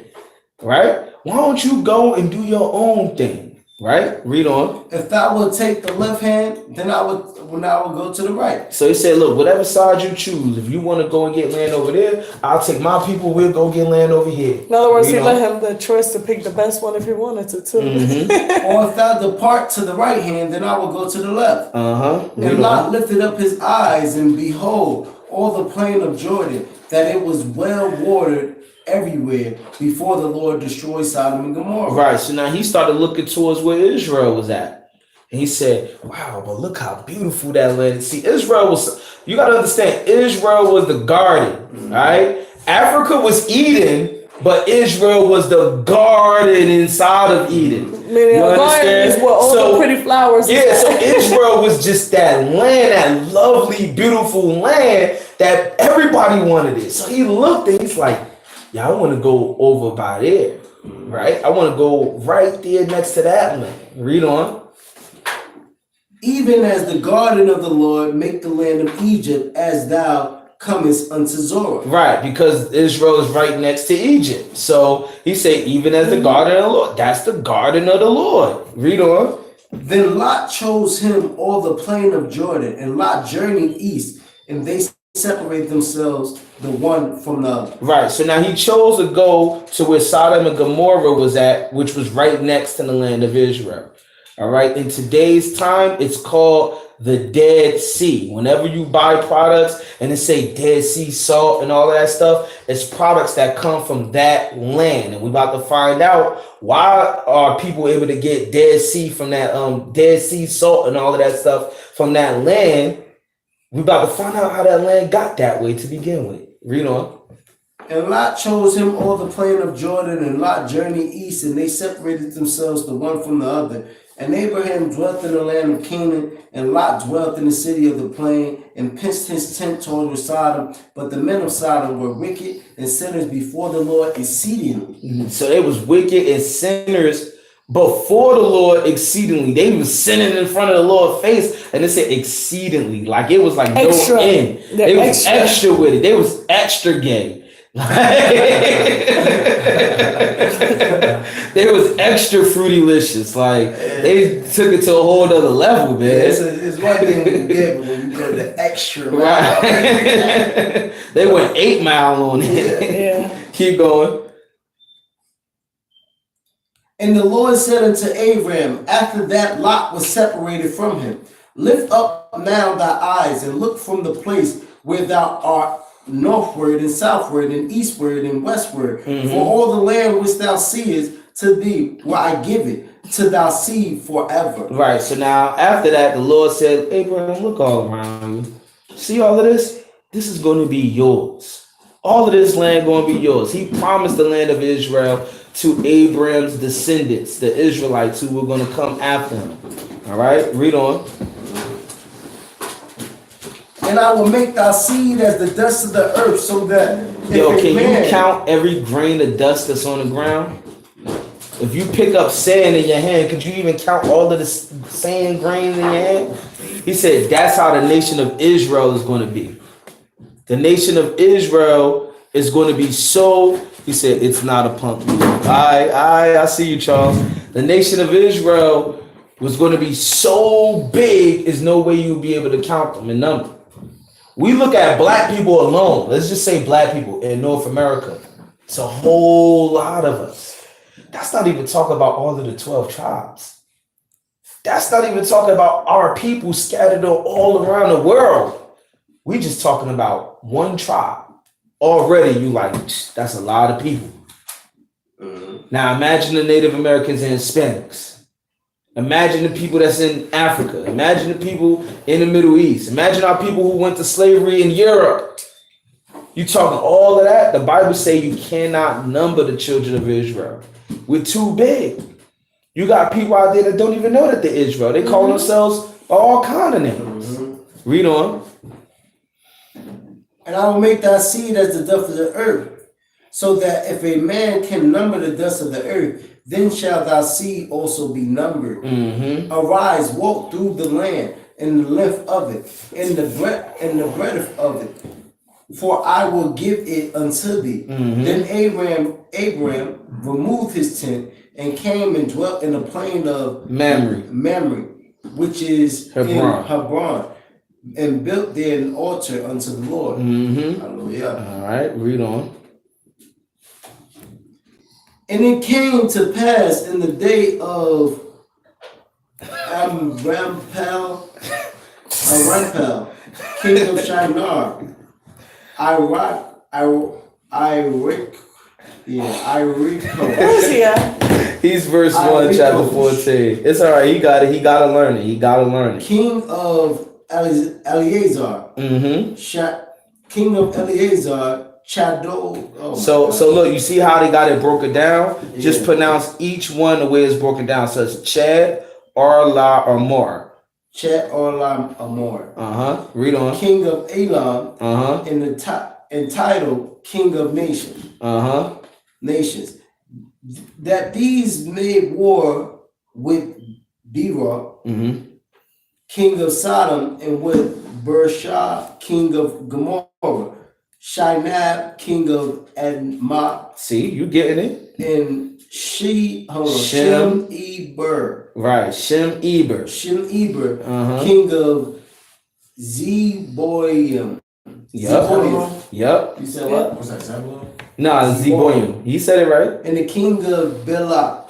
Right? Why don't you go and do your own thing? Right? Read on. If thou wilt take the left hand, then I will go to the right. So he said, look, whatever side you choose, if you want to go and get land over there, I'll take my people, we'll go get land over here. In other words, he let him the choice to pick the best one if he wanted to, too. Or if thou depart to the right hand, then I will go to the left. And Lot lifted up his eyes, and behold, all the plain of Jordan, that it was well watered everywhere before the Lord destroyed Sodom and Gomorrah. Right. So now he started looking towards where Israel was at. And he said, wow, but look how beautiful that land is. See, Israel was, you got to understand, Israel was the garden, right? Africa was Eden, but Israel was the garden inside of Eden. You understand? Is where all the pretty flowers. Yeah, so Israel was just that land, that lovely, beautiful land that everybody wanted it. So he looked and he's like, yeah, I want to go over by there, right? I want to go right there next to that land. Read on. Even as the garden of the Lord make the land of Egypt, as thou comest unto Zorah. Right, because Israel is right next to Egypt. So he said, even as the garden of the Lord. That's the garden of the Lord. Read on. Then Lot chose him all the plain of Jordan, and Lot journeyed east, and they separate themselves the one from the other. Right. So now he chose to go to where Sodom and Gomorrah was at, which was right next to the land of Israel. All right. In today's time, it's called the Dead Sea. Whenever you buy products and it say Dead Sea salt and all of that stuff, it's products that come from that land. And we're about to find out why are people able to get Dead Sea from that Dead Sea salt and all of that stuff from that land. We're about to find out how that land got that way to begin with. Read on. And Lot chose him all the plain of Jordan, and Lot journeyed east, and they separated themselves the one from the other. And Abraham dwelt in the land of Canaan, and Lot dwelt in the city of the plain, and pitched his tent toward Sodom. But the men of Sodom were wicked and sinners before the Lord exceedingly. So they was wicked and sinners before the Lord exceedingly. They was sinning in front of the Lord's face, and it said exceedingly, like it was like Extra. no end. They was extra with it. They was extra gay. They was extra fruitylicious. Like they took it to a whole other level, man. It's one thing when you get, but when you go the extra mile. Right. They went 8 Mile on it. Yeah. Keep going. And the Lord said unto Abram, after that Lot was separated from him, lift up now thy eyes and look from the place where thou art northward and southward and eastward and westward. For all the land which thou seest, to thee will I give it, to thy seed forever. Right. So now after that, the Lord said, Abraham, look all around you. See all of this? This is going to be yours. All of this land going to be yours. He promised the land of Israel to Abraham's descendants, the Israelites who were going to come after him. All right, read on. And I will make thy seed as the dust of the earth, so that Can you count every grain of dust that's on the ground? If you pick up sand in your hand, could you even count all of the sand grains in your hand? He said that's how the nation of Israel is going to be. The nation of Israel is going to be so, he said, it's not a pump. I see you, Charles. The nation of Israel was going to be so big, there's no way you'll be able to count them in number. We look at black people alone. Let's just say black people in North America. It's a whole lot of us. That's not even talking about all of the 12 tribes. That's not even talking about our people scattered all around the world. We just talking about one tribe. Already you like, that's a lot of people. Now imagine the Native Americans and Hispanics. Imagine the people that's in Africa. Imagine the people in the Middle East. Imagine our people who went to slavery in Europe. You talking all of that? The Bible say you cannot number the children of Israel. We're too big. You got people out there that don't even know that they're Israel. They call themselves all kind of names. Read on. And I will make thy seed as the dust of the earth, so that if a man can number the dust of the earth, then shall thy seed also be numbered. Arise, walk through the land, in the length of it, in the breadth of it, for I will give it unto thee. Then Abram removed his tent and came and dwelt in the plain of Mamre, which is in Hebron, and built there an altar unto the Lord. Hallelujah. All right, read on. And it came to pass in the day of Rampel, king of Shinar, He's verse 1, chapter 14. It's all right. He got it. He got to learn it. King of Eleazar. King of Eleazar, Chado. So look, you see how they got it broken down? Yeah. Just pronounce each one the way it's broken down. So it's Chad, Arla, or More. Chad, Arla, or More. Read on. King of Elam. Entitled King of Nations. Nations. That these made war with Bera, king of Sodom, and with Beersheba, king of Gomorrah, Shinab, king of Admah. See, you getting it? And Shem Eber. Right, Shem Eber. King of Zeboim. Yep. You said what? What's that, Zebulun? Nah, Zeboim. He said it right. And the king of Bela,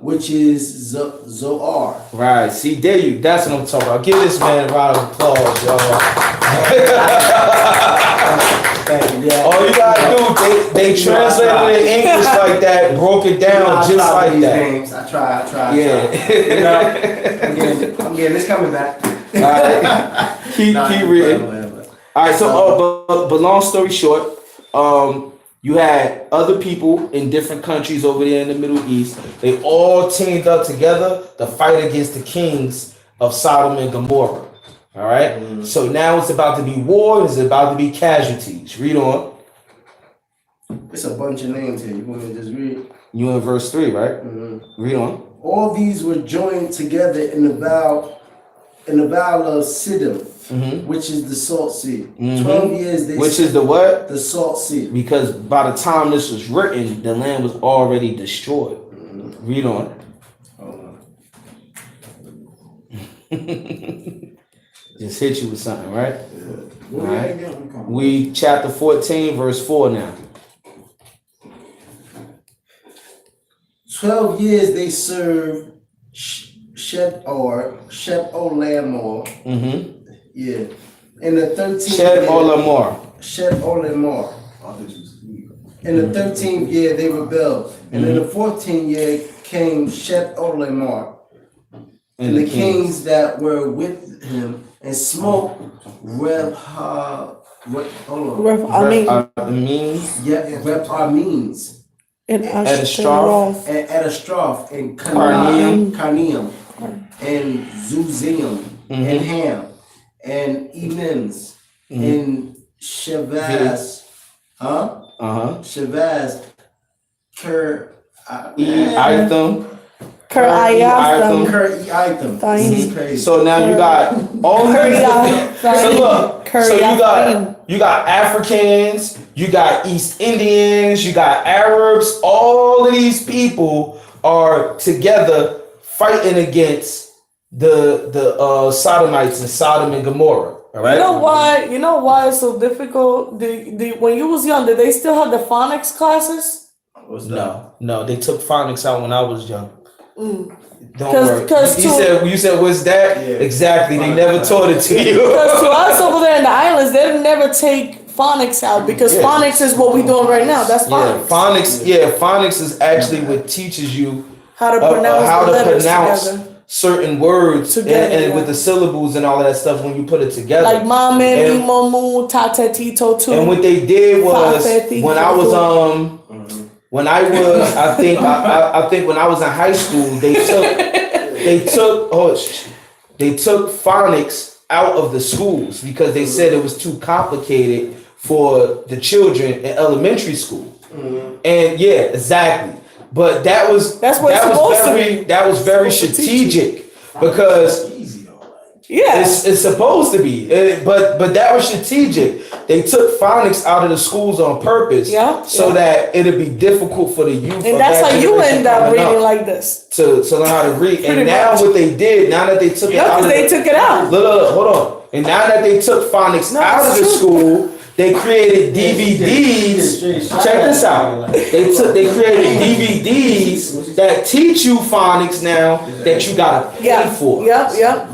which is Zoar. Right. See, that's what I'm talking about. Give this man a round of applause, y'all. All you gotta do, they translated it in English like that, broke it down just like that. Names. I try. Yeah. I'm getting this coming back. All right. Keep reading. All right. So, but long story short, You had other people in different countries over there in the Middle East. They all teamed up together to fight against the kings of Sodom and Gomorrah. All right. So now it's about to be war. It's about to be casualties. Read on. It's a bunch of names here. You want me to just read? You in verse 3, right? Read on. All these were joined together in the valley of Siddim, which is the Salt Sea. 12 years they Which is the what? The Salt Sea. Because by the time this was written, the land was already destroyed. Read on. Just hit you with something, right? All right. We chapter 14, verse 4 now. 12 years they served Shep-Olamor. Yeah. In the 13th Shep-Olamor. In the 13th year they rebelled. And in the 14th year came Shep-Olamor. And the kings that were with him and smote Repharmenes. And Edastroth and Carneum and Zuzium and Ham and Emins and Shavaz, Shavaz, Kir-Iatham. So now you got all you got Africans, you got East Indians, you got Arabs. All of these people are together fighting against the Sodomites in Sodom and Gomorrah. All right. You know why it's so difficult? When you was young, did they still have the phonics classes? No, they took phonics out when I was young. Don't worry. You said what's that? Yeah. Exactly. They never taught it to you. Because to us over there in the islands, they didn't never take phonics out because phonics is what we're doing right now. That's phonics. Phonics is actually what teaches you how to pronounce certain words and with the syllables and all of that stuff when you put it together. Like mame, mimomu, tate, tito, tu. And what they did was when I was I think when I was in high school, they took phonics out of the schools because they said it was too complicated for the children in elementary school. And yeah, exactly. But that was very strategic because it's supposed to be. But that was strategic. They took phonics out of the schools on purpose so that it'd be difficult for the youth. And that's how you end up reading like this. To learn how to read. And now what they did, now that they took it out. They took it out. Look, hold on. And now that they took phonics out of the school, they created DVDs. Check this out. They created DVDs that teach you phonics now that you gotta pay for. Yep.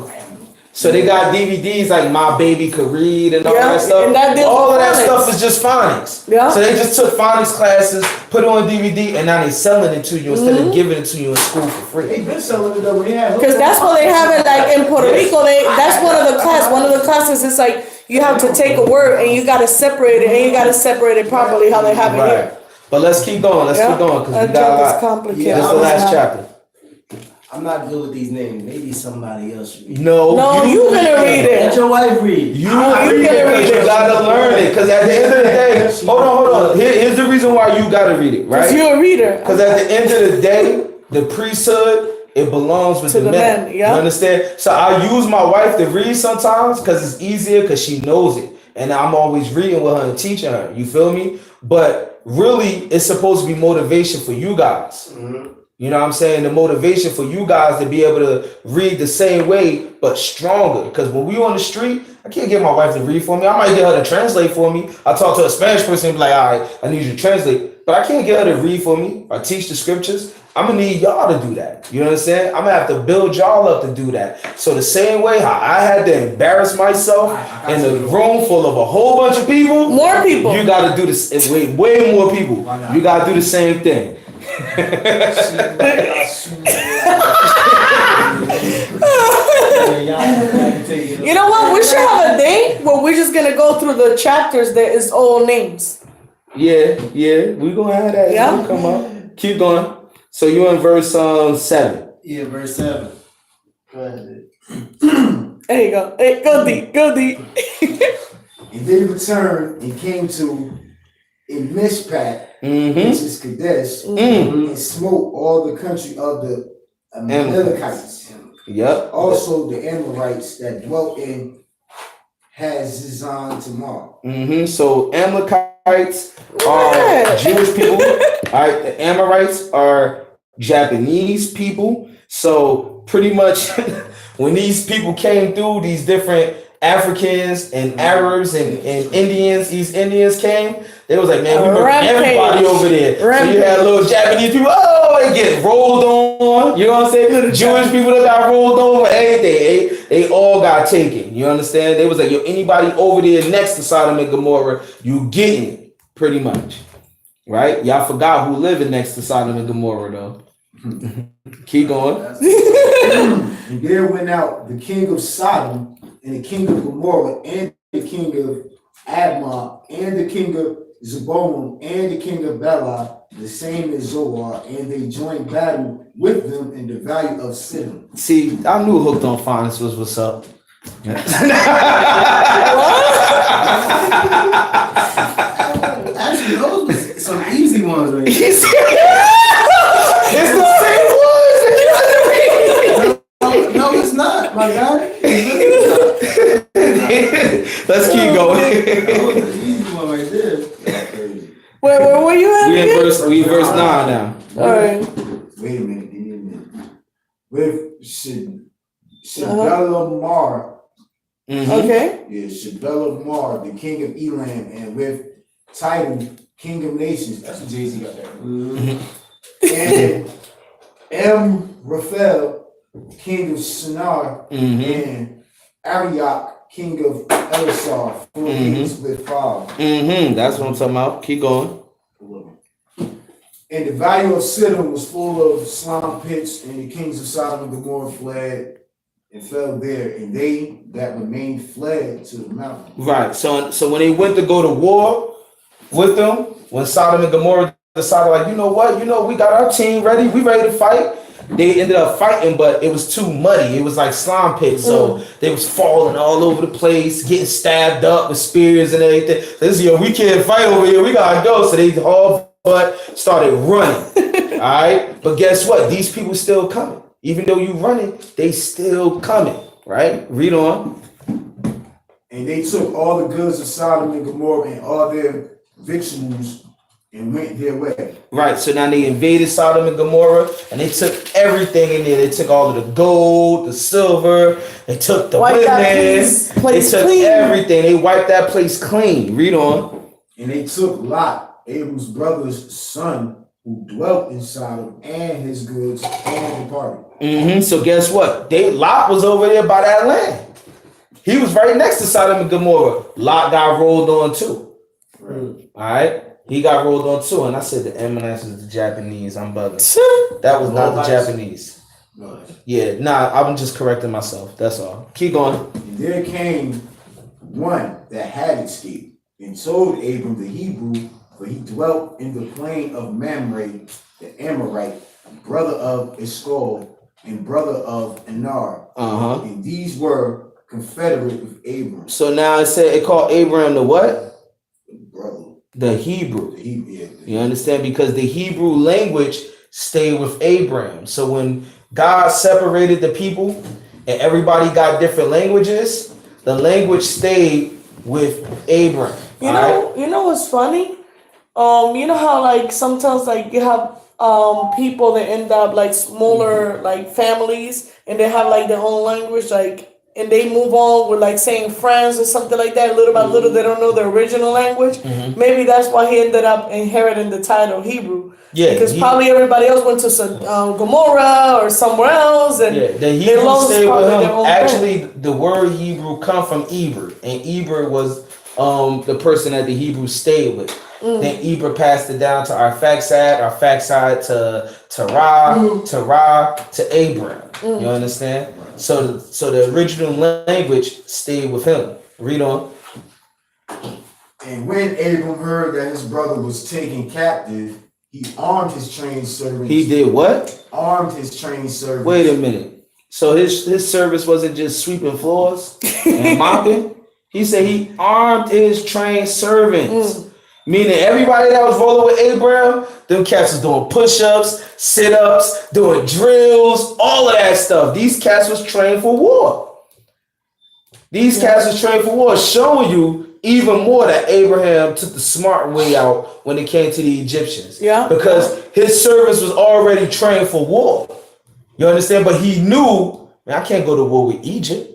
So they got DVDs like My Baby Could Read and all that stuff. All of that stuff is just phonics. Yeah. So they just took phonics classes, put it on DVD, and now they're selling it to you instead of giving it to you in school for free. They've been selling it over here. Because that's what they have it like in Puerto Rico. That's one of the classes. It's like you have to take a word and you got to separate it, and you got to separate it properly how they have it here. But let's keep going. Let's keep going because we got a lot. Complicated. This is the last chapter. I'm not good with these names. Maybe somebody else read. No, you gonna read it. Let your wife read. You gonna read it. You gotta learn it. Because at the end of the day, hold on. Here's the reason why you gotta read it, right? Because you're a reader. Because at the end of the day, the priesthood, it belongs with the men. You understand? So I use my wife to read sometimes because it's easier because she knows it. And I'm always reading with her and teaching her. You feel me? But really, it's supposed to be motivation for you guys. You know what I'm saying? The motivation for you guys to be able to read the same way, but stronger. Because when we on the street, I can't get my wife to read for me. I might get her to translate for me. I talk to a Spanish person and be like, all right, I need you to translate. But I can't get her to read for me or teach the scriptures. I'm going to need y'all to do that. You know what I'm saying? I'm going to have to build y'all up to do that. So the same way how I had to embarrass myself in a room full of a whole bunch of people. More people. You got to do this. Way more people. You got to do the same thing. You know what? We should have a day where we're just gonna go through the chapters that is all names. Yeah, we gonna have that. Yeah. It'll come up. Keep going. So you in verse 7. Yeah, verse 7. Go ahead. There you go. Hey, go deep. And then he returned and came to in Mishpat, which is Kadesh, and smote all the country of the Amalekites. Yep. Also the Amorites that dwelt in Hazazon Tamar. So Amalekites are Jewish people. All right, the Amorites are Japanese people. So pretty much when these people came through, these different Africans and Arabs and Indians, East Indians came, they was like, man, we bring everybody over there. So you had little Japanese people, they get rolled on. You know what I'm saying? Jewish people that got rolled over, everything. They all got taken. You understand? They was like, yo, anybody over there next to Sodom and Gomorrah, you getting it, pretty much. Right? Y'all forgot who living next to Sodom and Gomorrah, though. Keep going. And there went out the king of Sodom and the king of Gomorrah and the king of Admah and the king of Zeboim and the king of Bela, the same as Zoar, and they joined battle with them in the valley of Siddim. See, I knew Hooked on Phonics was what's up. Actually, those was some easy ones right there. It's the same ones. No, it's not, my guy. Let's keep going. That was an easy one right there. Where were you at? We in verse 9 now. All right. Wait a minute. With Shebelamar, Okay. yeah, Shebelamar, the king of Elam, and with Titan, king of nations. That's what Jay-Z got there. And Raphael, king of Shinar, and Arioch, king of Elisar, 4 kings with 5. That's what I'm talking about. Keep going. And the valley of Siddim was full of slime pits, and the kings of Sodom and Gomorrah fled and fell there, and they that remained fled to the mountain. Right. So when they went to go to war with them, when Sodom and Gomorrah decided, like, you know what, we got our team ready, we ready to fight. They ended up fighting, but it was too muddy. It was like slime pits, so they was falling all over the place, getting stabbed up with spears and everything. They said, we can't fight over here. We gotta go. So they all but started running. All right, but guess what? These people still coming. Even though you running, they still coming. Right? Read on. And they took all the goods of Sodom and Gomorrah and all their victuals and went their way. Right. So now they invaded Sodom and Gomorrah and they took everything in there. They took all of the gold, the silver, they took the women, they took everything. They wiped that place clean. Read on. And they took Lot, Abram's brother's son, who dwelt in Sodom, and his goods, and departed. So guess what? Lot was over there by that land. He was right next to Sodom and Gomorrah. Lot got rolled on too. All right. He got rolled on too, and I said the Ammonites is the Japanese. I'm bugging. That was not the Japanese. Yeah, I'm just correcting myself. That's all. Keep going. And there came one that had escaped and told Abram the Hebrew, for he dwelt in the plain of Mamre, the Amorite, brother of Eshcol and brother of Anar. And these were confederate with Abram. So now it called Abram the what? Brother. The Hebrew. Yeah. You understand? Because the Hebrew language stayed with Abraham. So when God separated the people and everybody got different languages, the language stayed with Abraham. You know what's funny? You know how like sometimes like you have people that end up like smaller like families and they have like their own language, like, and they move on with like saying friends or something like that. Little by little, they don't know the original language. Maybe that's why he ended up inheriting the title Hebrew. Yeah, because probably everybody else went to Gomorrah or somewhere else, and the Hebrew stayed with him. Actually, the word Hebrew come from Eber, and Eber was the person that the Hebrew stayed with. Then Eber passed it down to Arphaxad to Ra to Abraham. You understand? So the original language stayed with him. Read on. And when Abram heard that his brother was taken captive, he armed his trained servants. He did what? Armed his trained servants. Wait a minute. So his service wasn't just sweeping floors and mopping. He said he armed his trained servants. Meaning everybody that was rolling with Abram, them cats was doing push-ups, sit-ups, doing drills, all of that stuff. These cats was trained for war. These cats was trained for war, showing you even more that Abraham took the smart way out when it came to the Egyptians. Yeah. Because his servants was already trained for war. You understand? But he knew, man, I can't go to war with Egypt.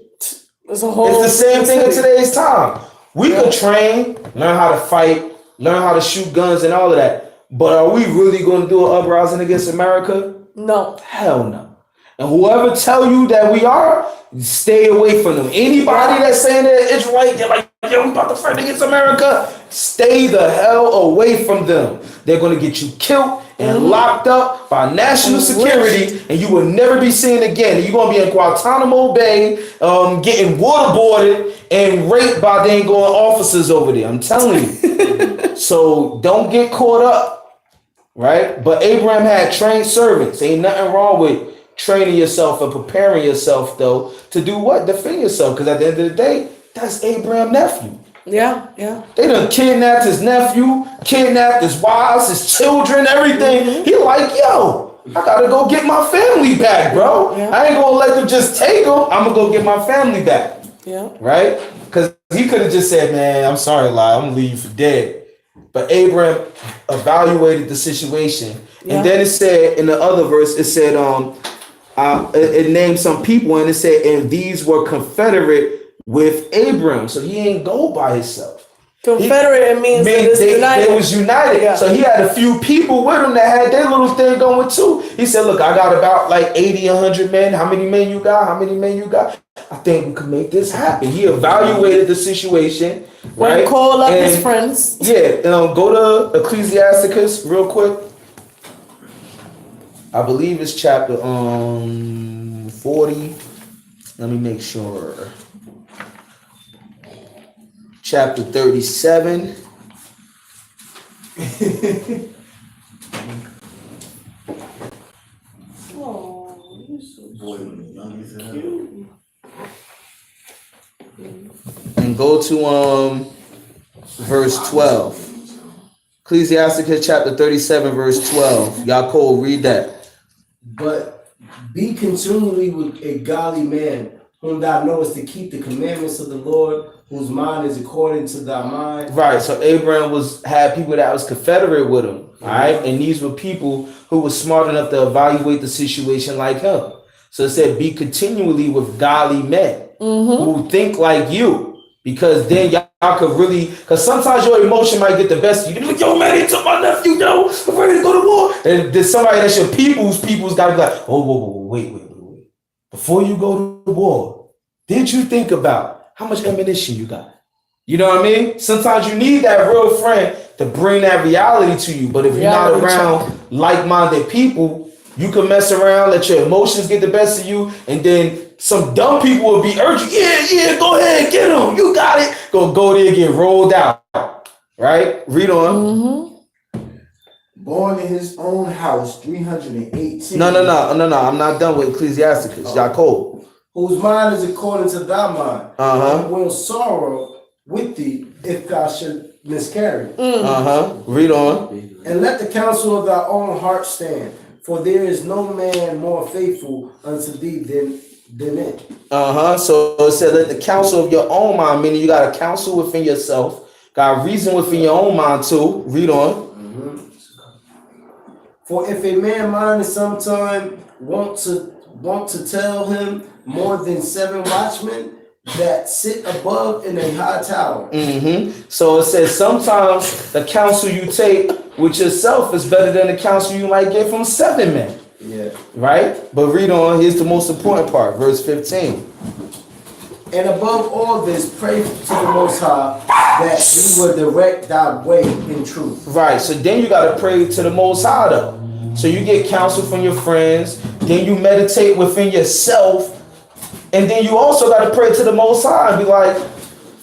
It's the same thing in today's time. We could train, learn how to fight, learn how to shoot guns and all of that. But are we really going to do an uprising against America? No. Hell no. And whoever tell you that we are, stay away from them. Anybody that's saying that Israelite, they're like, yo, we about to fight against America, stay the hell away from them. They're going to get you killed and locked up by national security, and you will never be seen again. And you're going to be in Guantanamo Bay, getting waterboarded and raped by dang going officers over there. I'm telling you. So don't get caught up, right? But Abraham had trained servants. Ain't nothing wrong with training yourself and preparing yourself, though, to do what? Defend yourself. Because at the end of the day, that's Abraham's nephew. Yeah, yeah. They done kidnapped his nephew, kidnapped his wives, his children, everything. He like, yo, I gotta go get my family back, bro. Yeah. I ain't gonna let them just take them. I'm gonna go get my family back. Yeah. Right? Because he could have just said, man, I'm sorry, Eli, I'm gonna leave you for dead. But Abraham evaluated the situation. Yeah. And then it said in the other verse, it said, it named some people, and it said, and these were confederate with Abram. So he ain't go by himself. Confederate means they was united. Yeah. So he had a few people with him that had their little thing going too. He said, look, I got about like 80, 100 men. How many men you got? How many men you got? I think we can make this happen. He evaluated the situation. Right? Call up his friends. Yeah. Go to Ecclesiasticus real quick. I believe it's chapter 40. Let me make sure. Chapter 37. Oh, you're so Boy, when the youngest is cute. And go to verse 12. Ecclesiasticus chapter 37, verse 12. Yaakov, read that. But be continually with a godly man, whom thou knowest to keep the commandments of the Lord, whose mind is according to thy mind. Right. So Abraham had people that was confederate with him. All right. And these were people who were smart enough to evaluate the situation like him. So it said, be continually with godly men who think like you. Because then y'all could really, because sometimes your emotion might get the best of you. You're like, yo, man, they took my nephew, yo. I'm ready to go to war. And there's somebody that's your people's got to be like, oh, whoa, wait. Before you go to war, did you think about how much ammunition you got? You know what I mean? Sometimes you need that real friend to bring that reality to you. But if you're not around like-minded people, you can mess around, let your emotions get the best of you, and then some dumb people will be urging, yeah, go ahead, get him. You got it. Go there and get rolled out. Right? Read on. Born in his own house, 318. No. I'm not done with Ecclesiasticus. Yaakov. Whose mind is according to thy mind. Uh-huh. Will sorrow with thee if thou should miscarry. Read on. And let the counsel of thy own heart stand, for there is no man more faithful unto thee than it. So it said, let the counsel of your own mind, meaning you got a counsel within yourself, got reason within your own mind too. Read on. For if a man mind is sometime want to tell him more than 7 watchmen that sit above in a high tower. So it says sometimes the counsel you take with yourself is better than the counsel you might get from 7 men. Yeah. Right? But read on. Here's the most important part. Verse 15. And above all this, pray to the Most High that he will direct thy way in truth. Right. So then you got to pray to the Most High, though. So you get counsel from your friends. Then you meditate within yourself. And then you also got to pray to the Most High and be like,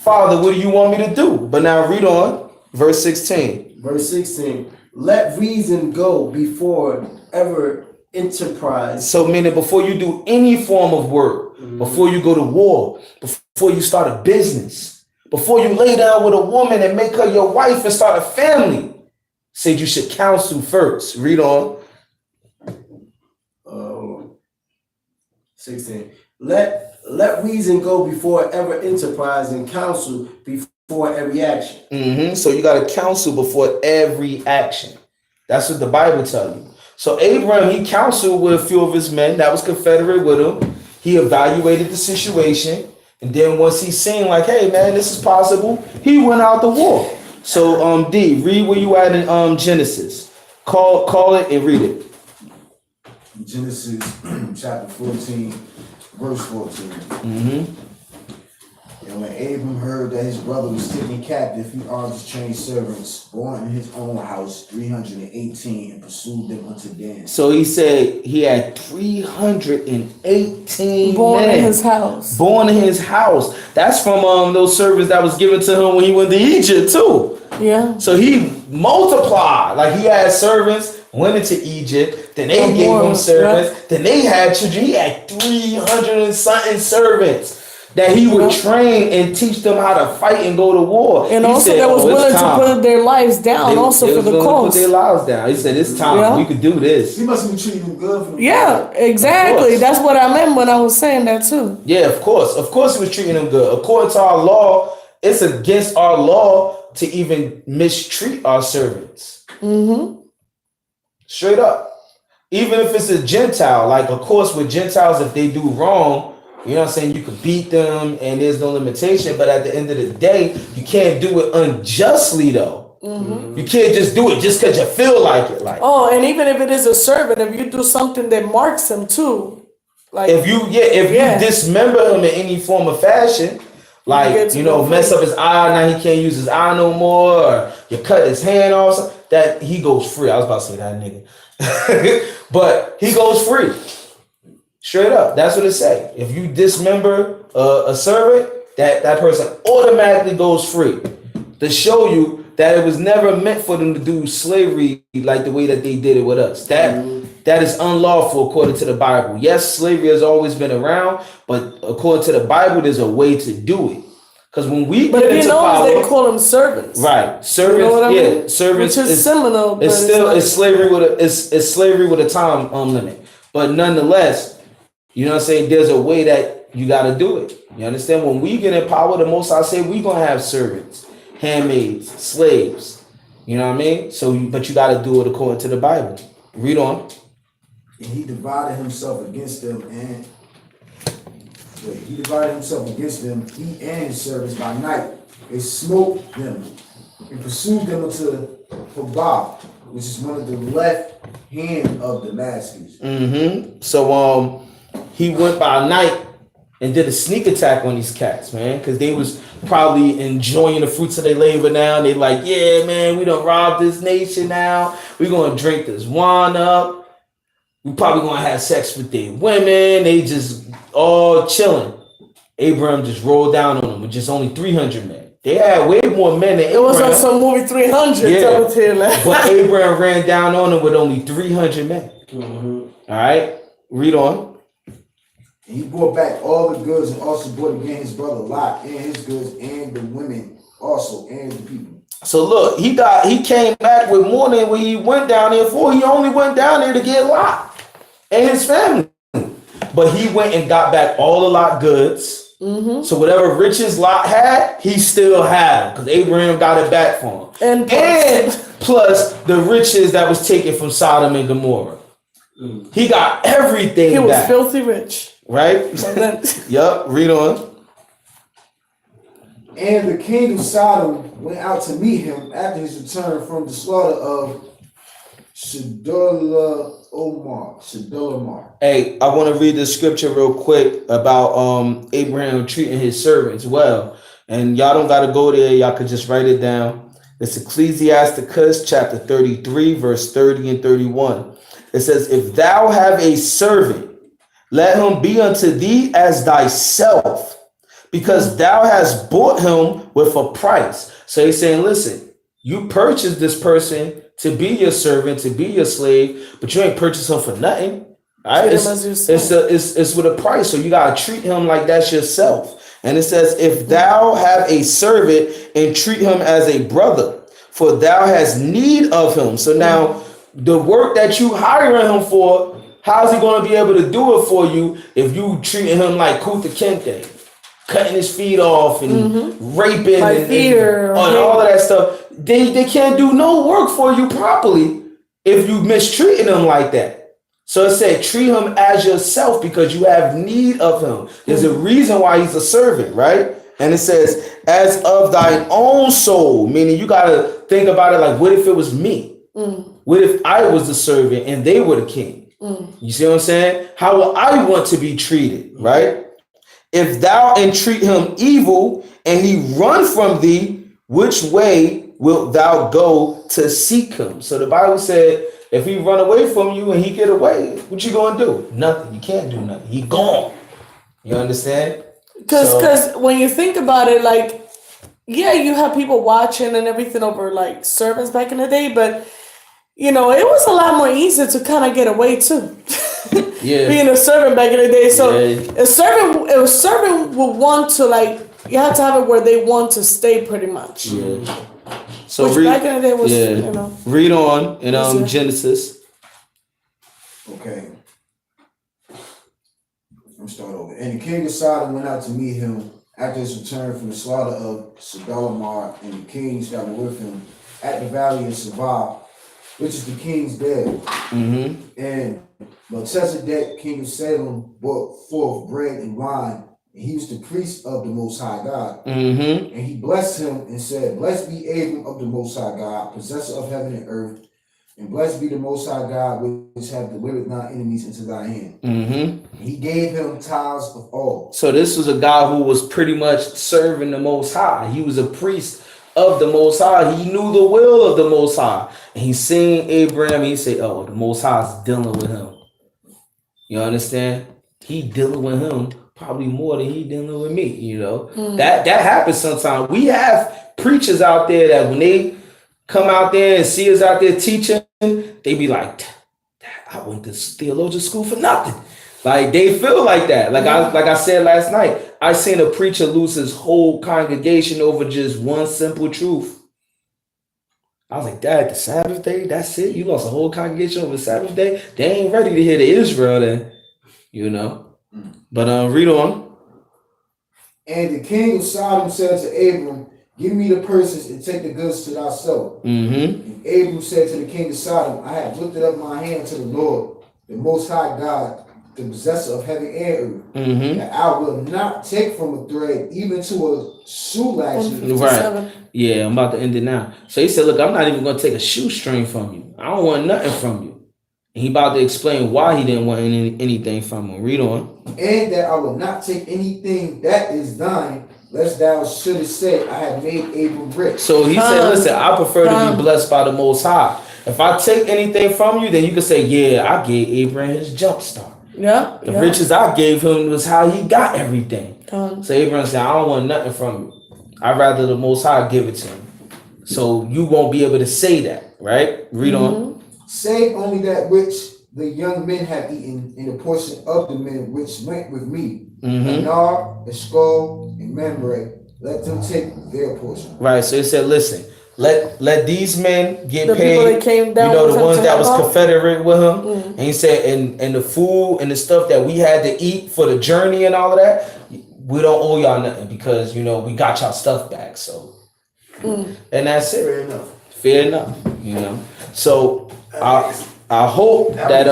Father, what do you want me to do? But now read on, verse 16. Verse 16. Let reason go before ever enterprise. So meaning before you do any form of work, before you go to war, before you start a business, before you lay down with a woman and make her your wife and start a family, said you should counsel first. Read on. 16. Let reason go before ever enterprise and counsel before every action. So you got to counsel before every action. That's what the Bible tells you. So Abram, he counseled with a few of his men that was confederate with him. He evaluated the situation. And then once he seen like, hey man, this is possible, he went out to war. So D, read where you at in Genesis. Call it and read it. Genesis chapter 14, verse 14. And when Abram heard that his brother was taken captive, he armed his trained servants, born in his own house, 318, and pursued them unto Dan. So he said he had 318 born men. in his house. Born in his house. That's from those servants that was given to him when he went to Egypt too. Yeah. So he multiplied. Like he had servants, went into Egypt, then they gave him servants, then they had children. He had 300 and something servants that he would train and teach them how to fight and go to war. And he also said, they was willing it's time. to put their lives down They for was the willing to cause. put their lives down. He said, it's time. We could do this. He must have been treating them good for the Yeah, exactly. That's what I meant when I was saying that too. Yeah, of course. Of course he was treating them good. According to our law, it's against our law to even mistreat our servants. Straight up. Even if it's a Gentile, like of course with Gentiles, if they do wrong, you know what I'm saying, you can beat them and there's no limitation, but at the end of the day, you can't do it unjustly though. You can't just do it just because you feel like it. Like, and even if it is a servant, if you do something that marks him too, like if you dismember him in any form of fashion, like mess up his eye, now he can't use his eye no more, or you cut his hand off, that he goes free. I was about to say that nigga. But he goes free. Straight up. That's what it say. If you dismember a servant, that person automatically goes free. To show you that it was never meant for them to do slavery like the way that they did it with us. That is unlawful according to the Bible. Yes, slavery has always been around, but according to the Bible, there's a way to do it. Because when we get into power, they call them servants. Right. Servants, you know what I mean? servants which is similar, but it's slavery with a time limit. But nonetheless, you know what I'm saying, there's a way that you gotta do it. You understand? When we get in power, the most I say we're gonna have servants, handmaids, slaves. You know what I mean? So but you gotta do it according to the Bible. Read on. And he divided himself against them he and his servants by night. They smote them and pursued them unto Hobah, which is one of the left hand of Damascus. So he went by night and did a sneak attack on these cats, man, because they was probably enjoying the fruits of their labor now. They like, yeah, man, we done robbed this nation now. We're gonna drink this wine up. We probably gonna have sex with their women. They just all chilling. Abram just rolled down on them with just only 300 men. They had way more men than Abraham. It was on some movie 300. Yeah. But Abraham ran down on them with only 300 men. All right, read on. And he brought back all the goods and also brought again his brother Lot and his goods and the women also and the people. So look, he came back with more than what he went down there for. He only went down there to get Lot and his family. But he went and got back all the Lot goods. So whatever riches Lot had, he still had them because Abraham got it back for him. And plus the riches that was taken from Sodom and Gomorrah. He got everything back. He was filthy rich. Right? Yup, read on. And the king of Sodom went out to meet him after his return from the slaughter of Shedorlaomer. Hey, I want to read the scripture real quick about Abraham treating his servants well. And y'all don't got to go there. Y'all could just write it down. It's Ecclesiasticus chapter 33, verse 30 and 31. It says, if thou have a servant, let him be unto thee as thyself. because thou hast bought him with a price. So he's saying, listen, you purchased this person to be your servant, to be your slave, but you ain't purchased him for nothing. All right, it's with a price, so you gotta treat him like that's yourself. And it says, if thou have a servant and treat him as a brother, for thou hast need of him. So now the work that you hiring him for, how's he going to be able to do it for you if you treating him like Kuta Kente, cutting his feet off and raping and all of that stuff? They can't do no work for you properly if you mistreating him like that. So it said, treat him as yourself because you have need of him. There's a reason why he's a servant, right? And it says, as of thine own soul, meaning you got to think about it like, what if it was me? What if I was the servant and they were the king? You see what I'm saying? How will I want to be treated, right? If thou entreat him evil and he run from thee, which way wilt thou go to seek him? So the Bible said, if he run away from you and he get away, what you going to do? Nothing. You can't do nothing. He gone. You understand? Because when you think about it, like, yeah, you have people watching and everything over like servants back in the day, but you know, it was a lot more easy to kind of get away too. Yeah, being a servant back in the day. So a servant would want to, like, you have to have it where they want to stay pretty much. Yeah. So back in the day was, you know. Read on in Genesis. Okay. I'm start over. And the king of Sodom went out to meet him after his return from the slaughter of Sodom, and the kings that were with him at the valley of Sabbath, which is the king's bed. And Melchizedek, king of Salem, brought forth bread and wine, and he was the priest of the Most High God. And he blessed him and said, blessed be Abram of the Most High God, possessor of heaven and earth, and blessed be the Most High God, which hath delivered thine enemies into thy hand. He gave him tithes of all. So this was a guy who was pretty much serving the Most High. He was a priest of the Most High. He knew the will of the Most High. And he seen Abraham and he said, oh, the Most High is dealing with him. You understand? He dealing with him probably more than he dealing with me, you know? That happens sometimes. We have preachers out there that when they come out there and see us out there teaching, they be like, I went to theologian school for nothing. Like, they feel like that. Like I said last night, I seen a preacher lose his whole congregation over just one simple truth. I was like, Dad, the Sabbath day, that's it? You lost a whole congregation over the Sabbath day? They ain't ready to hear the Israel then, you know? But read on. And the king of Sodom said to Abram, give me the purses and take the goods to thyself. And Abram said to the king of Sodom, I have lifted up my hand to the Lord, the Most High God, the possessor of heaven and earth, that I will not take from a thread, even to a shoe latchet. Right. Yeah, I'm about to end it now. So he said, look, I'm not even going to take a shoestring from you. I don't want nothing from you. And he about to explain why he didn't want anything from him. Read on. And that I will not take anything that is thine, lest thou shouldest say, I have made Abram rich. So he said, listen, I prefer to be blessed by the Most High. If I take anything from you, then you can say, yeah, I gave Abraham his jump start. The riches I gave him was how he got everything. So Abraham said, I don't want nothing from you. I'd rather the Most High give it to him. So you won't be able to say that, right? Read on. Save only that which the young men have eaten in a portion of the men which went with me. Anar, Eshcol, and Mamre, let them take their portion. Right, so he said, listen, let these men get the paid. That came down, you know, the ones that was confederate with him. And he said, and the food and the stuff that we had to eat for the journey and all of that, we don't owe y'all nothing because, you know, we got y'all stuff back. So, and that's it. Fair enough. Fair enough, you know. So I hope that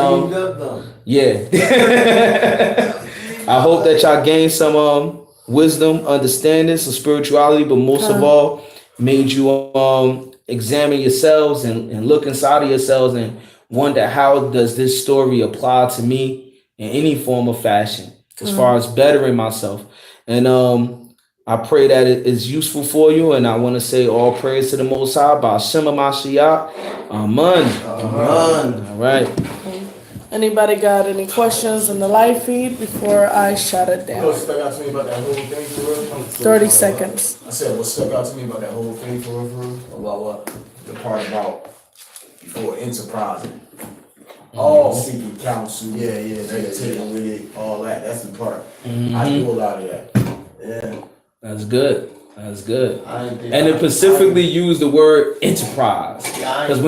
I hope that y'all gain some wisdom, understanding, some spirituality, but most of all, made you examine yourselves and look inside of yourselves and wonder, how does this story apply to me in any form of fashion as far as bettering myself? And I pray that it is useful for you, and I want to say all praise to the Most High by Shema Mashiach. Amen. All right. Anybody got any questions in the live feed before I shut it What down? stuck out to me about that whole thing for real? 30 seconds. I said what stuck out to me about that whole thing for real? About what? The part about before enterprising. Oh, Seeking counsel. yeah. Meditating with it, all that. That's the part. Mhm. I do a lot of that. Yeah. That's good. That's good. I didn't think And it specifically used the word enterprise. I ain't because